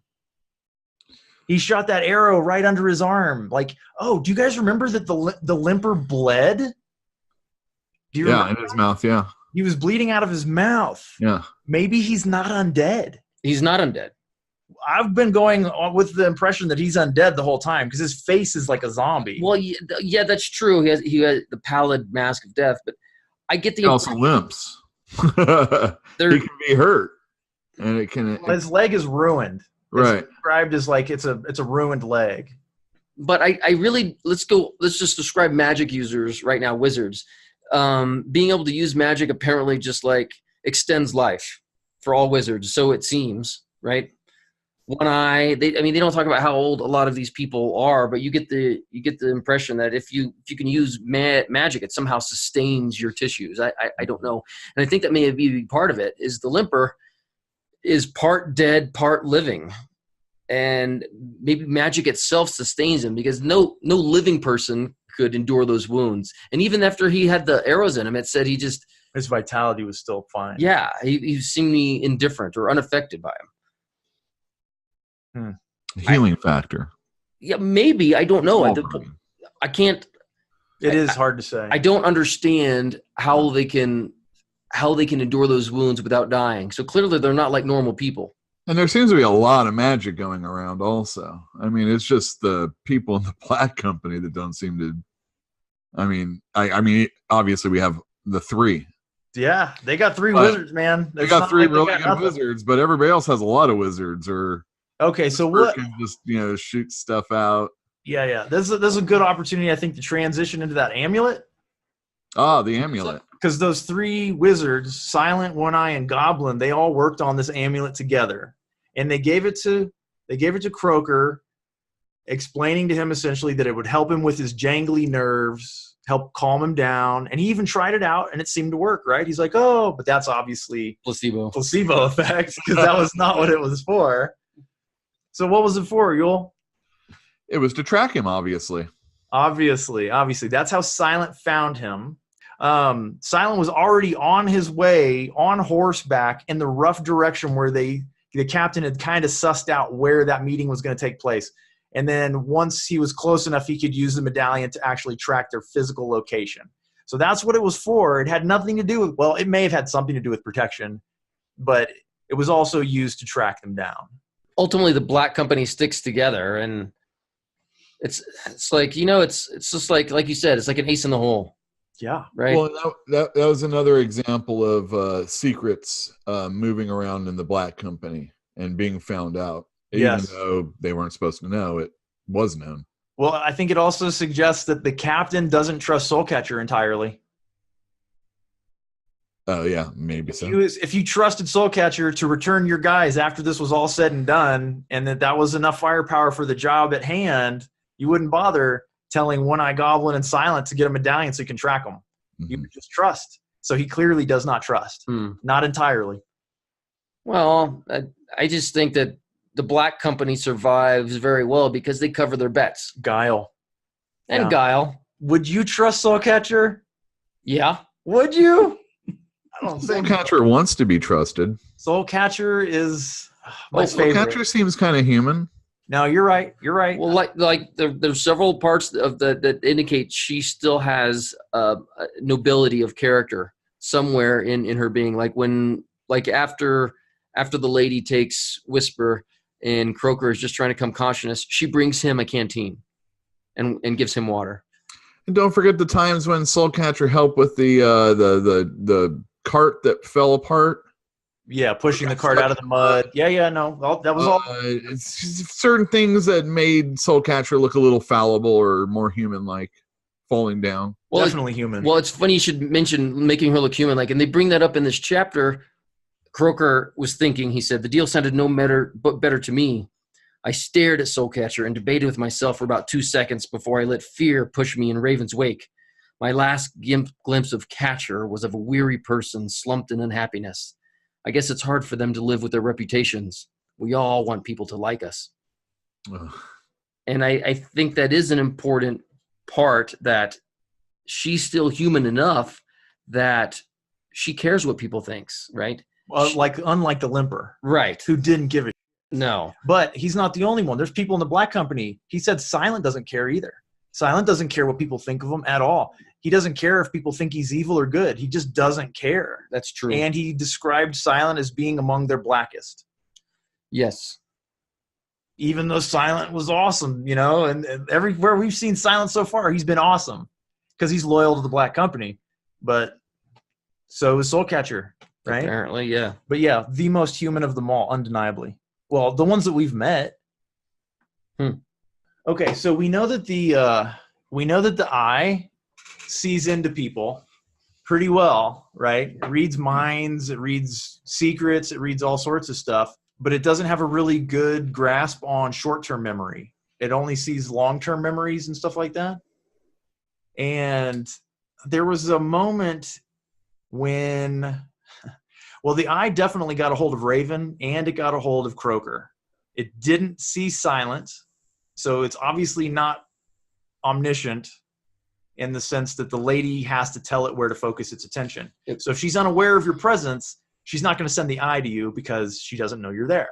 He shot that arrow right under his arm. Like, do you guys remember that the limper bled? Do you remember? In his mouth, yeah. He was bleeding out of his mouth. Yeah. Maybe he's not undead. He's not undead. I've been going with the impression that he's undead the whole time because his face is like a zombie. Well, yeah, that's true. He has the pallid mask of death, but I get the he also limps. He can be hurt, and it can. His leg is ruined. Right. Described as like it's a ruined leg. But I really let's just describe magic users right now, wizards. Being able to use magic apparently just like extends life for all wizards, so it seems, right? One eye. They don't talk about how old a lot of these people are, but you get the impression that if you can use magic, it somehow sustains your tissues. I don't know, and I think that may be part of it. Is the limper is part dead, part living, and maybe magic itself sustains him because no living person could endure those wounds. And even after he had the arrows in him, it said his vitality was still fine. Yeah, he seemed indifferent or unaffected by him. Healing factor. Yeah, maybe. I don't know. I can't. It is hard to say. I don't understand how they can endure those wounds without dying. So clearly, they're not like normal people. And there seems to be a lot of magic going around also. I mean, it's just the people in the Black Company that don't seem to. I mean, obviously we have the three. Yeah, they got three wizards, man. They got three really good wizards, but everybody else has a lot of wizards. Or okay, so what? Can just shoot stuff out. Yeah. This is a good opportunity, I think, to transition into that amulet. Ah, the amulet. Because those three wizards, Silent, One Eye, and Goblin, they all worked on this amulet together, and they gave it to Croker, explaining to him essentially that it would help him with his jangly nerves, help calm him down, and he even tried it out, and it seemed to work. Right? He's like, oh, but that's obviously placebo effect because that was not what it was for. So what was it for, Yul? It was to track him, obviously. Obviously. That's how Silent found him. Silent was already on his way on horseback in the rough direction where the captain had kind of sussed out where that meeting was going to take place. And then once he was close enough, he could use the medallion to actually track their physical location. So that's what it was for. It had nothing to do with, well, it may have had something to do with protection, but it was also used to track them down. Ultimately, the Black Company sticks together, and it's like, it's just like you said, it's like an ace in the hole. Yeah. Right. Well, that was another example of secrets moving around in the Black Company and being found out. Even though they weren't supposed to know, it was known. Well, I think it also suggests that the captain doesn't trust Soulcatcher entirely. Oh, yeah, maybe so. If you trusted Soulcatcher to return your guys after this was all said and done, and that was enough firepower for the job at hand, you wouldn't bother telling One Eye, Goblin, and Silent to get a medallion so you can track them. Mm-hmm. You would just trust. So he clearly does not trust. Not entirely. Well, I just think that the Black Company survives very well because they cover their bets. Guile. And guile. Would you trust Soulcatcher? Yeah. Would you? I don't think Soulcatcher wants to be trusted. Soulcatcher is my favorite. Soulcatcher seems kind of human. No, you're right. Well, like there's several parts of that indicate she still has nobility of character somewhere in her being. Like after the lady takes Whisper and Croker is just trying to come conscious, she brings him a canteen and gives him water. And don't forget the times when Soulcatcher helped with the cart that fell apart. Yeah, pushing the cart out of the mud. No, that was all. It's certain things that made Soulcatcher look a little fallible or more human-like, falling down. Well, definitely human. Well, it's funny you should mention making her look human-like, and they bring that up in this chapter. Croker was thinking, he said, the deal sounded no better to me. I stared at Soulcatcher and debated with myself for about 2 seconds before I let fear push me in Raven's wake. My last glimpse of Catcher was of a weary person slumped in unhappiness. I guess it's hard for them to live with their reputations. We all want people to like us. Ugh. And I think that is an important part, that she's still human enough that she cares what people thinks, right? Well, unlike the limper. Right. Who didn't give a No. But he's not the only one. There's people in the Black Company. He said Silent doesn't care either. Silent doesn't care what people think of him at all. He doesn't care if people think he's evil or good. He just doesn't care. That's true. And he described Silent as being among their blackest. Yes. Even though Silent was awesome, and everywhere we've seen Silent so far, he's been awesome because he's loyal to the Black Company. But so is Soulcatcher, right? Apparently, yeah. But yeah, the most human of them all, undeniably. Well, the ones that we've met. Okay, so we know that the eye sees into people pretty well, right? It reads minds, it reads secrets, it reads all sorts of stuff, but it doesn't have a really good grasp on short-term memory. It only sees long-term memories and stuff like that. And there was a moment when, well, the eye definitely got a hold of Raven and it got a hold of Croaker. It didn't see silence, so it's obviously not omniscient in the sense that the lady has to tell it where to focus its attention. So if she's unaware of your presence, she's not going to send the eye to you because she doesn't know you're there.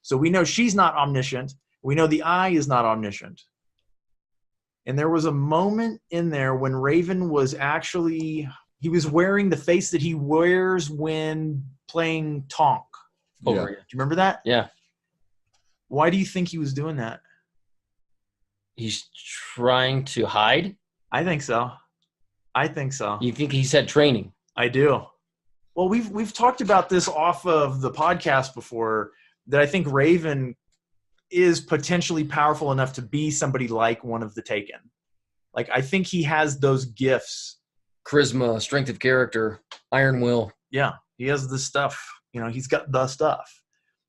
So we know she's not omniscient. We know the eye is not omniscient. And there was a moment in there when Raven was actually, he was wearing the face that he wears when playing Tonk. Over Yeah. here. Do you remember that? Yeah. Why do you think he was doing that? He's trying to hide. I think so. I think so. You think he's had training? I do. Well, we've talked about this off of the podcast before, that I think Raven is potentially powerful enough to be somebody like one of the Taken. Like, I think he has those gifts. Charisma, strength of character, iron will. Yeah, he has the stuff. You know, he's got the stuff.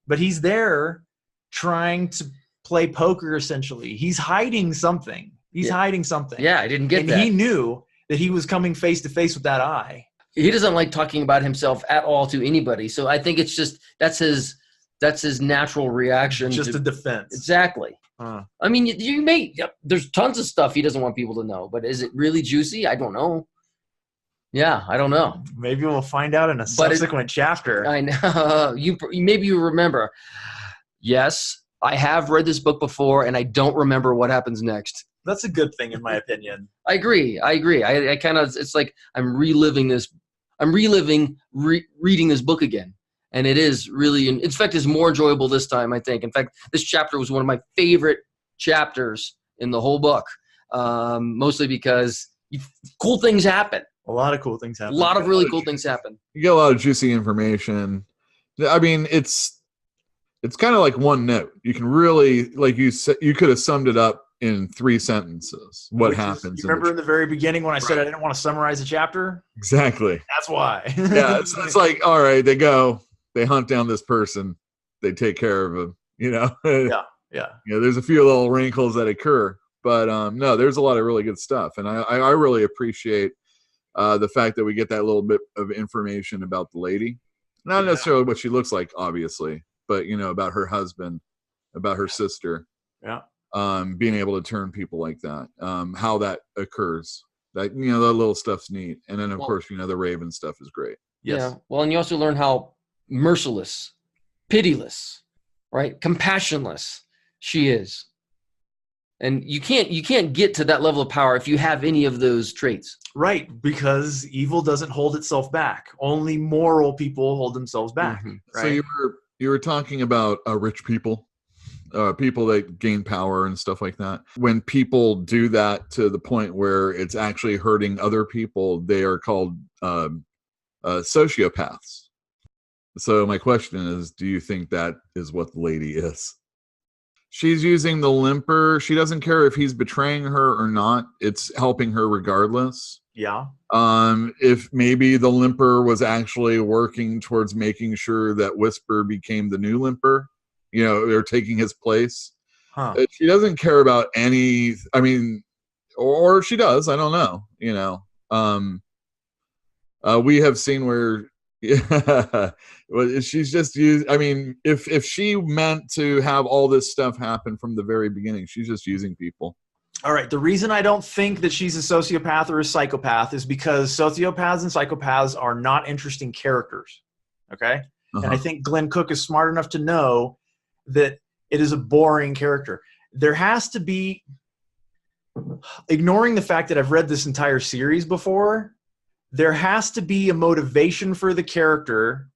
But he's there trying to play poker, essentially. He's hiding something. He's hiding something. Yeah, I didn't get and that. he knew that he was coming face to face with that eye. He doesn't like talking about himself at all to anybody. So I think it's just that's his natural reaction. Just to, a defense. Exactly. I mean, you may. There's tons of stuff he doesn't want people to know, but is it really juicy? I don't know. Yeah, I don't know. Maybe we'll find out in a subsequent chapter. I know. Maybe you remember. Yes, I have read this book before, and I don't remember what happens next. That's a good thing, in my opinion. I agree. I kind of, it's like I'm reliving this. I'm reading this book again. And it is really, in fact, it's more enjoyable this time, I think. In fact, this chapter was one of my favorite chapters in the whole book, mostly because cool things happen. A lot of cool things happen. A lot of really cool things happen. You get a lot of juicy information. I mean, it's kind of like one note. You can really, like you said, you could have summed it up in 3 sentences. What happens? You remember in the very beginning when I said I didn't want to summarize a chapter? Exactly. That's why. Yeah, it's like, all right, they hunt down this person, they take care of him, you know? Yeah. You know, there's a few little wrinkles that occur, but no, there's a lot of really good stuff. And I really appreciate the fact that we get that little bit of information about the lady. Not necessarily what she looks like, obviously, but, you know, about her husband, about her sister. Yeah. Being able to turn people like that, how that occurs. That, you know, that little stuff's neat. And then, of course, you know, the Raven stuff is great. Yes. Yeah. Well, and you also learn how merciless, pitiless, right, compassionless she is. And you can't get to that level of power if you have any of those traits. Right, because evil doesn't hold itself back. Only moral people hold themselves back. Mm-hmm. Right? So you were talking about rich people, people that gain power and stuff like that. When people do that to the point where it's actually hurting other people, they are called sociopaths. So my question is, do you think that is what the lady is? She's using the limper. She doesn't care if he's betraying her or not. It's helping her regardless. Yeah. If maybe the limper was actually working towards making sure that Whisper became the new limper, you know, they're taking his place. Huh. She doesn't care about any, I mean, or she does, I don't know, you know. We have seen where she's just used, I mean, if she meant to have all this stuff happen from the very beginning, she's just using people. All right. The reason I don't think that she's a sociopath or a psychopath is because sociopaths and psychopaths are not interesting characters. Okay. And I think Glenn Cook is smart enough to know that it is a boring character. There has to be, ignoring the fact that I've read this entire series before, there has to be a motivation for the character.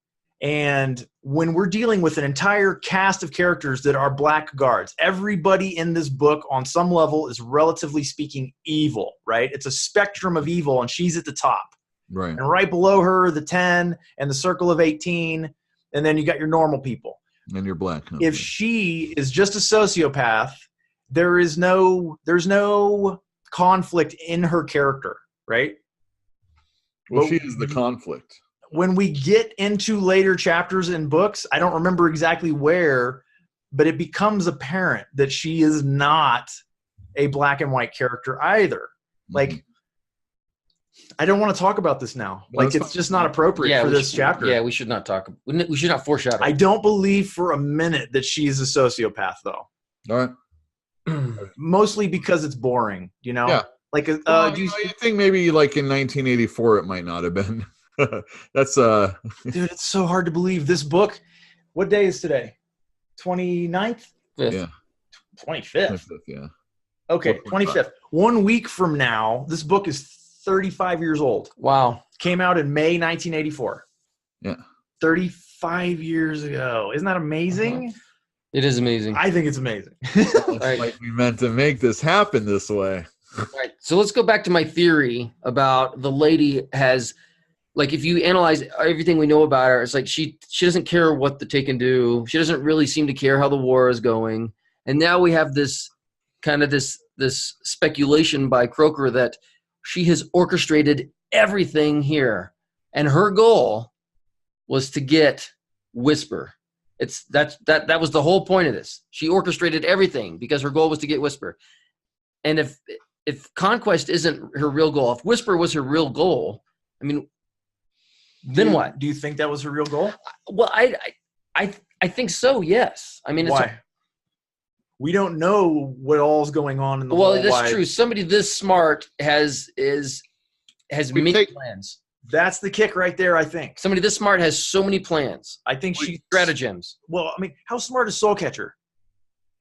And when we're dealing with an entire cast of characters that are blackguards, everybody in this book on some level is relatively speaking evil, right? It's a spectrum of evil, and she's at the top. Right. And right below her, the 10 and the circle of 18, and then you got your normal people. And you're black. If she is just a sociopath, there's no conflict in her character, right? Well, But she is the conflict. when we get into later chapters in books, I don't remember exactly where, but it becomes apparent that she is not a black and white character either. Like, I don't want to talk about this now. No, Like, it's just not appropriate for this chapter. Yeah, we should not talk. We should not foreshadow. I don't believe for a minute that she's a sociopath, though. All right. Mostly because it's boring, you know? Yeah. Like, You think maybe like in 1984 it might not have been. That's dude, it's so hard to believe. This book, what day is today? 29th? yeah. 25th. Yeah. Okay, 25th. 1 week from now, this book is 35 years old. Wow. Came out in May 1984. Yeah. 35 years ago. Isn't that amazing? It is amazing. I think it's amazing. Right. Like we meant to make this happen this way. Right. So let's go back to my theory about the lady has, like, if you analyze everything we know about her, it's like she doesn't care what the Taken do. She doesn't really seem to care how the war is going. And now we have this kind of this speculation by Croker that she has orchestrated everything here, and her goal was to get Whisper. That was the whole point of this. She orchestrated everything because her goal was to get Whisper. And if conquest isn't her real goal, if Whisper was her real goal, I mean, then what? Do you think that was her real goal? Well, I think so. Yes. I mean, Why? We don't know what all's going on in the well, whole that's wide. true. Somebody this smart has many plans. That's the kick right there, I think. Somebody this smart has so many plans. I think she Stratagems. Well, I mean, how smart is Soulcatcher?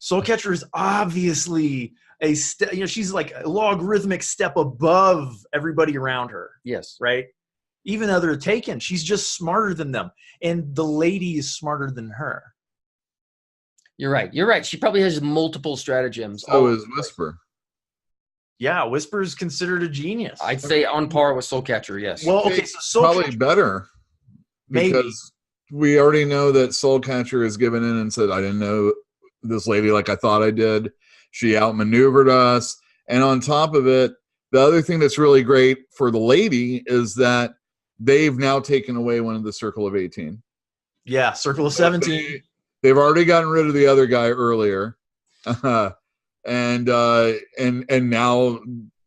Soulcatcher is obviously she's like a logarithmic step above everybody around her, Yes. right? Even other Taken, she's just smarter than them. And the lady is smarter than her. You're right. She probably has multiple stratagems. So is Whisper. Yeah, Whisper is considered a genius. I'd say on par with Soulcatcher, yes. Well, okay, so Probably Soulcatcher, better. maybe. Because we already know that Soulcatcher has given in and said, I didn't know this lady like I thought I did. She outmaneuvered us. And on top of it, the other thing that's really great for the lady is that they've now taken away one of the Circle of 18. Yeah, Circle of 17. They've already gotten rid of the other guy earlier. And now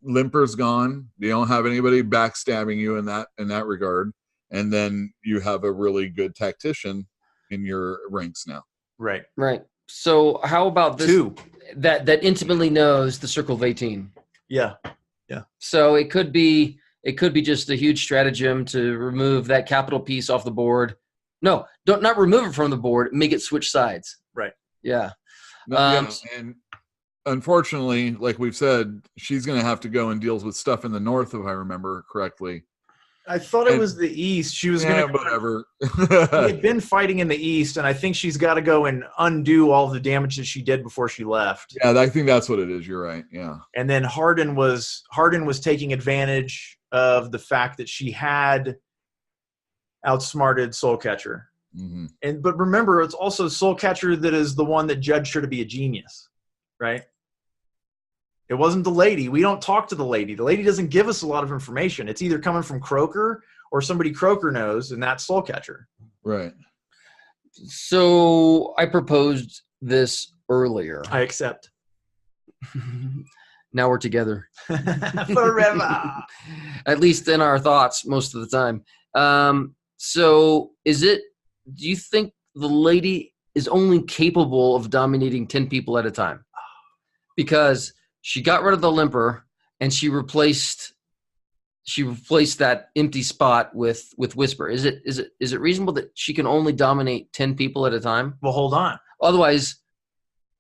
Limper's gone. You don't have anybody backstabbing you in that regard. And then you have a really good tactician in your ranks now. Right. Right. So how about this? Two. That intimately knows the Circle of 18. Yeah. So it could be just a huge stratagem to remove that capital piece off the board. No, not remove it from the board. Make it switch sides. Right. Yeah. And unfortunately, like we've said, she's going to have to go and deal with stuff in the north, if I remember correctly. I thought it was the east. She was going to whatever. She had been fighting in the east, and I think she's got to go and undo all the damage that she did before she left. Yeah, I think that's what it is. You're right. Yeah. And then Hardin was taking advantage of the fact that she had outsmarted Soulcatcher. Mm-hmm. But remember, it's also Soulcatcher that is the one that judged her to be a genius, right? It wasn't the lady. We don't talk to the lady. The lady doesn't give us a lot of information. It's either coming from Croker or somebody Croker knows, and that's Soulcatcher. Right. So I proposed this earlier. I accept. Now we're together. Forever. At least in our thoughts most of the time. So do you think the lady is only capable of dominating 10 people at a time? Because she got rid of the limper and she replaced that empty spot with Whisper. Is it reasonable that she can only dominate 10 people at a time? Well, hold on. Otherwise,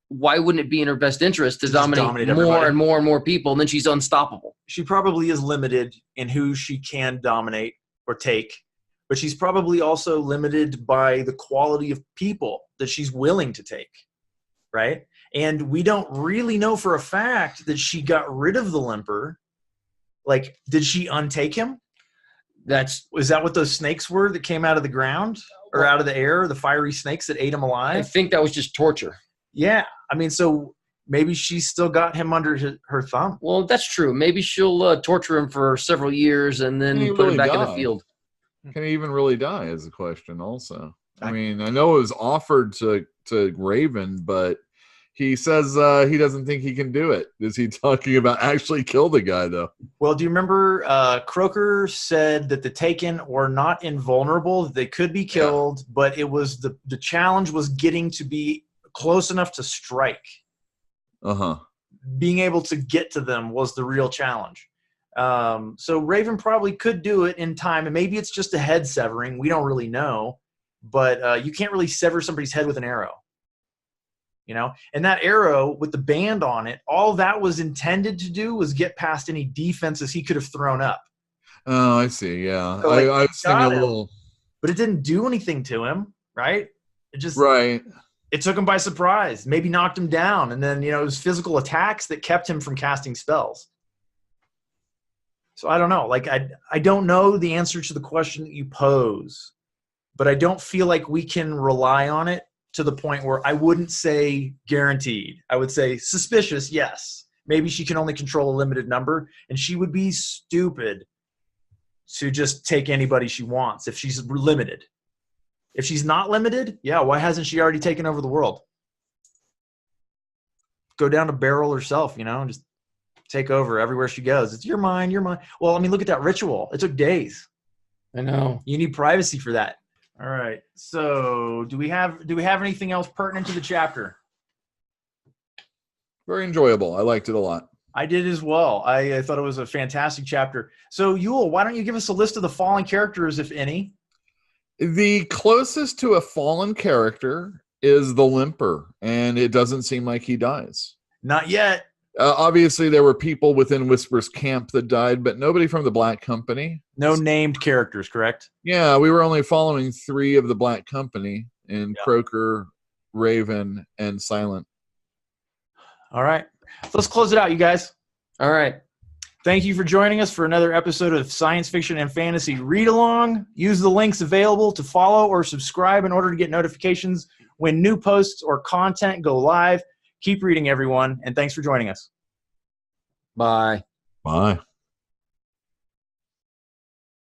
why wouldn't it be in her best interest to dominate more everybody. and more and more people, and then she's unstoppable? She probably is limited in who she can dominate or take, but she's probably also limited by the quality of people that she's willing to take, right? And we don't really know for a fact that she got rid of the limper. Like, did she untake him? Is that what those snakes were that came out of the ground? or out of the air, the fiery snakes that ate him I alive. think that was just torture. Yeah. I mean, so maybe she's still got him under her thumb. Well, that's true. Maybe she'll torture him for several years and then Can he put him really back in the die? field. Can he even really die is the question also. I I- mean, I know it was offered to Raven, but he says he doesn't think he can do it. Is he talking about actually kill the guy, though? Well, do you remember Croker said that the Taken were not invulnerable, that they could be killed, but it was the challenge was getting to be close enough to strike. Uh-huh. Being able to get to them was the real challenge. So Raven probably could do it in time, and maybe it's just a head severing. We don't really know, but you can't really sever somebody's head with an arrow. You know, and that arrow with the band on it, all that was intended to do was get past any defenses he could have thrown up. Oh, I see. Yeah. So, like, I was thinking a got him. little. But it didn't do anything to him, right? It just Right. it took him by surprise, maybe knocked him down, and then, you know, it was physical attacks that kept him from casting spells. So I don't know. Like, I don't know the answer to the question that you pose, but I don't feel like we can rely on it to the point where I wouldn't say guaranteed. I would say suspicious, yes. Maybe she can only control a limited number, and she would be stupid to just take anybody she wants if she's limited. If she's not limited, yeah, why hasn't she already taken over the world? Go down to Beryl herself, you know, and just take over everywhere she goes. It's your mind, your mind. Well, I mean, look at that ritual. It took days. I know. You need privacy for that. All right. So do we have anything else pertinent to the chapter? Very enjoyable. I liked it a lot. I did as well. I thought it was a fantastic chapter. So Lewel, why don't you give us a list of the fallen characters, if any? The closest to a fallen character is the limper, and it doesn't seem like he dies. Not yet. Obviously, there were people within Whisper's camp that died, but nobody from the Black Company. No named characters, correct? Yeah, we were only following 3 of the Black Company in Yeah. Croker, Raven, and Silent. All right. So let's close it out, you guys. All right. Thank you for joining us for another episode of Science Fiction and Fantasy Read Along. Use the links available to follow or subscribe in order to get notifications when new posts or content go live. Keep reading, everyone, and thanks for joining us. Bye. Bye.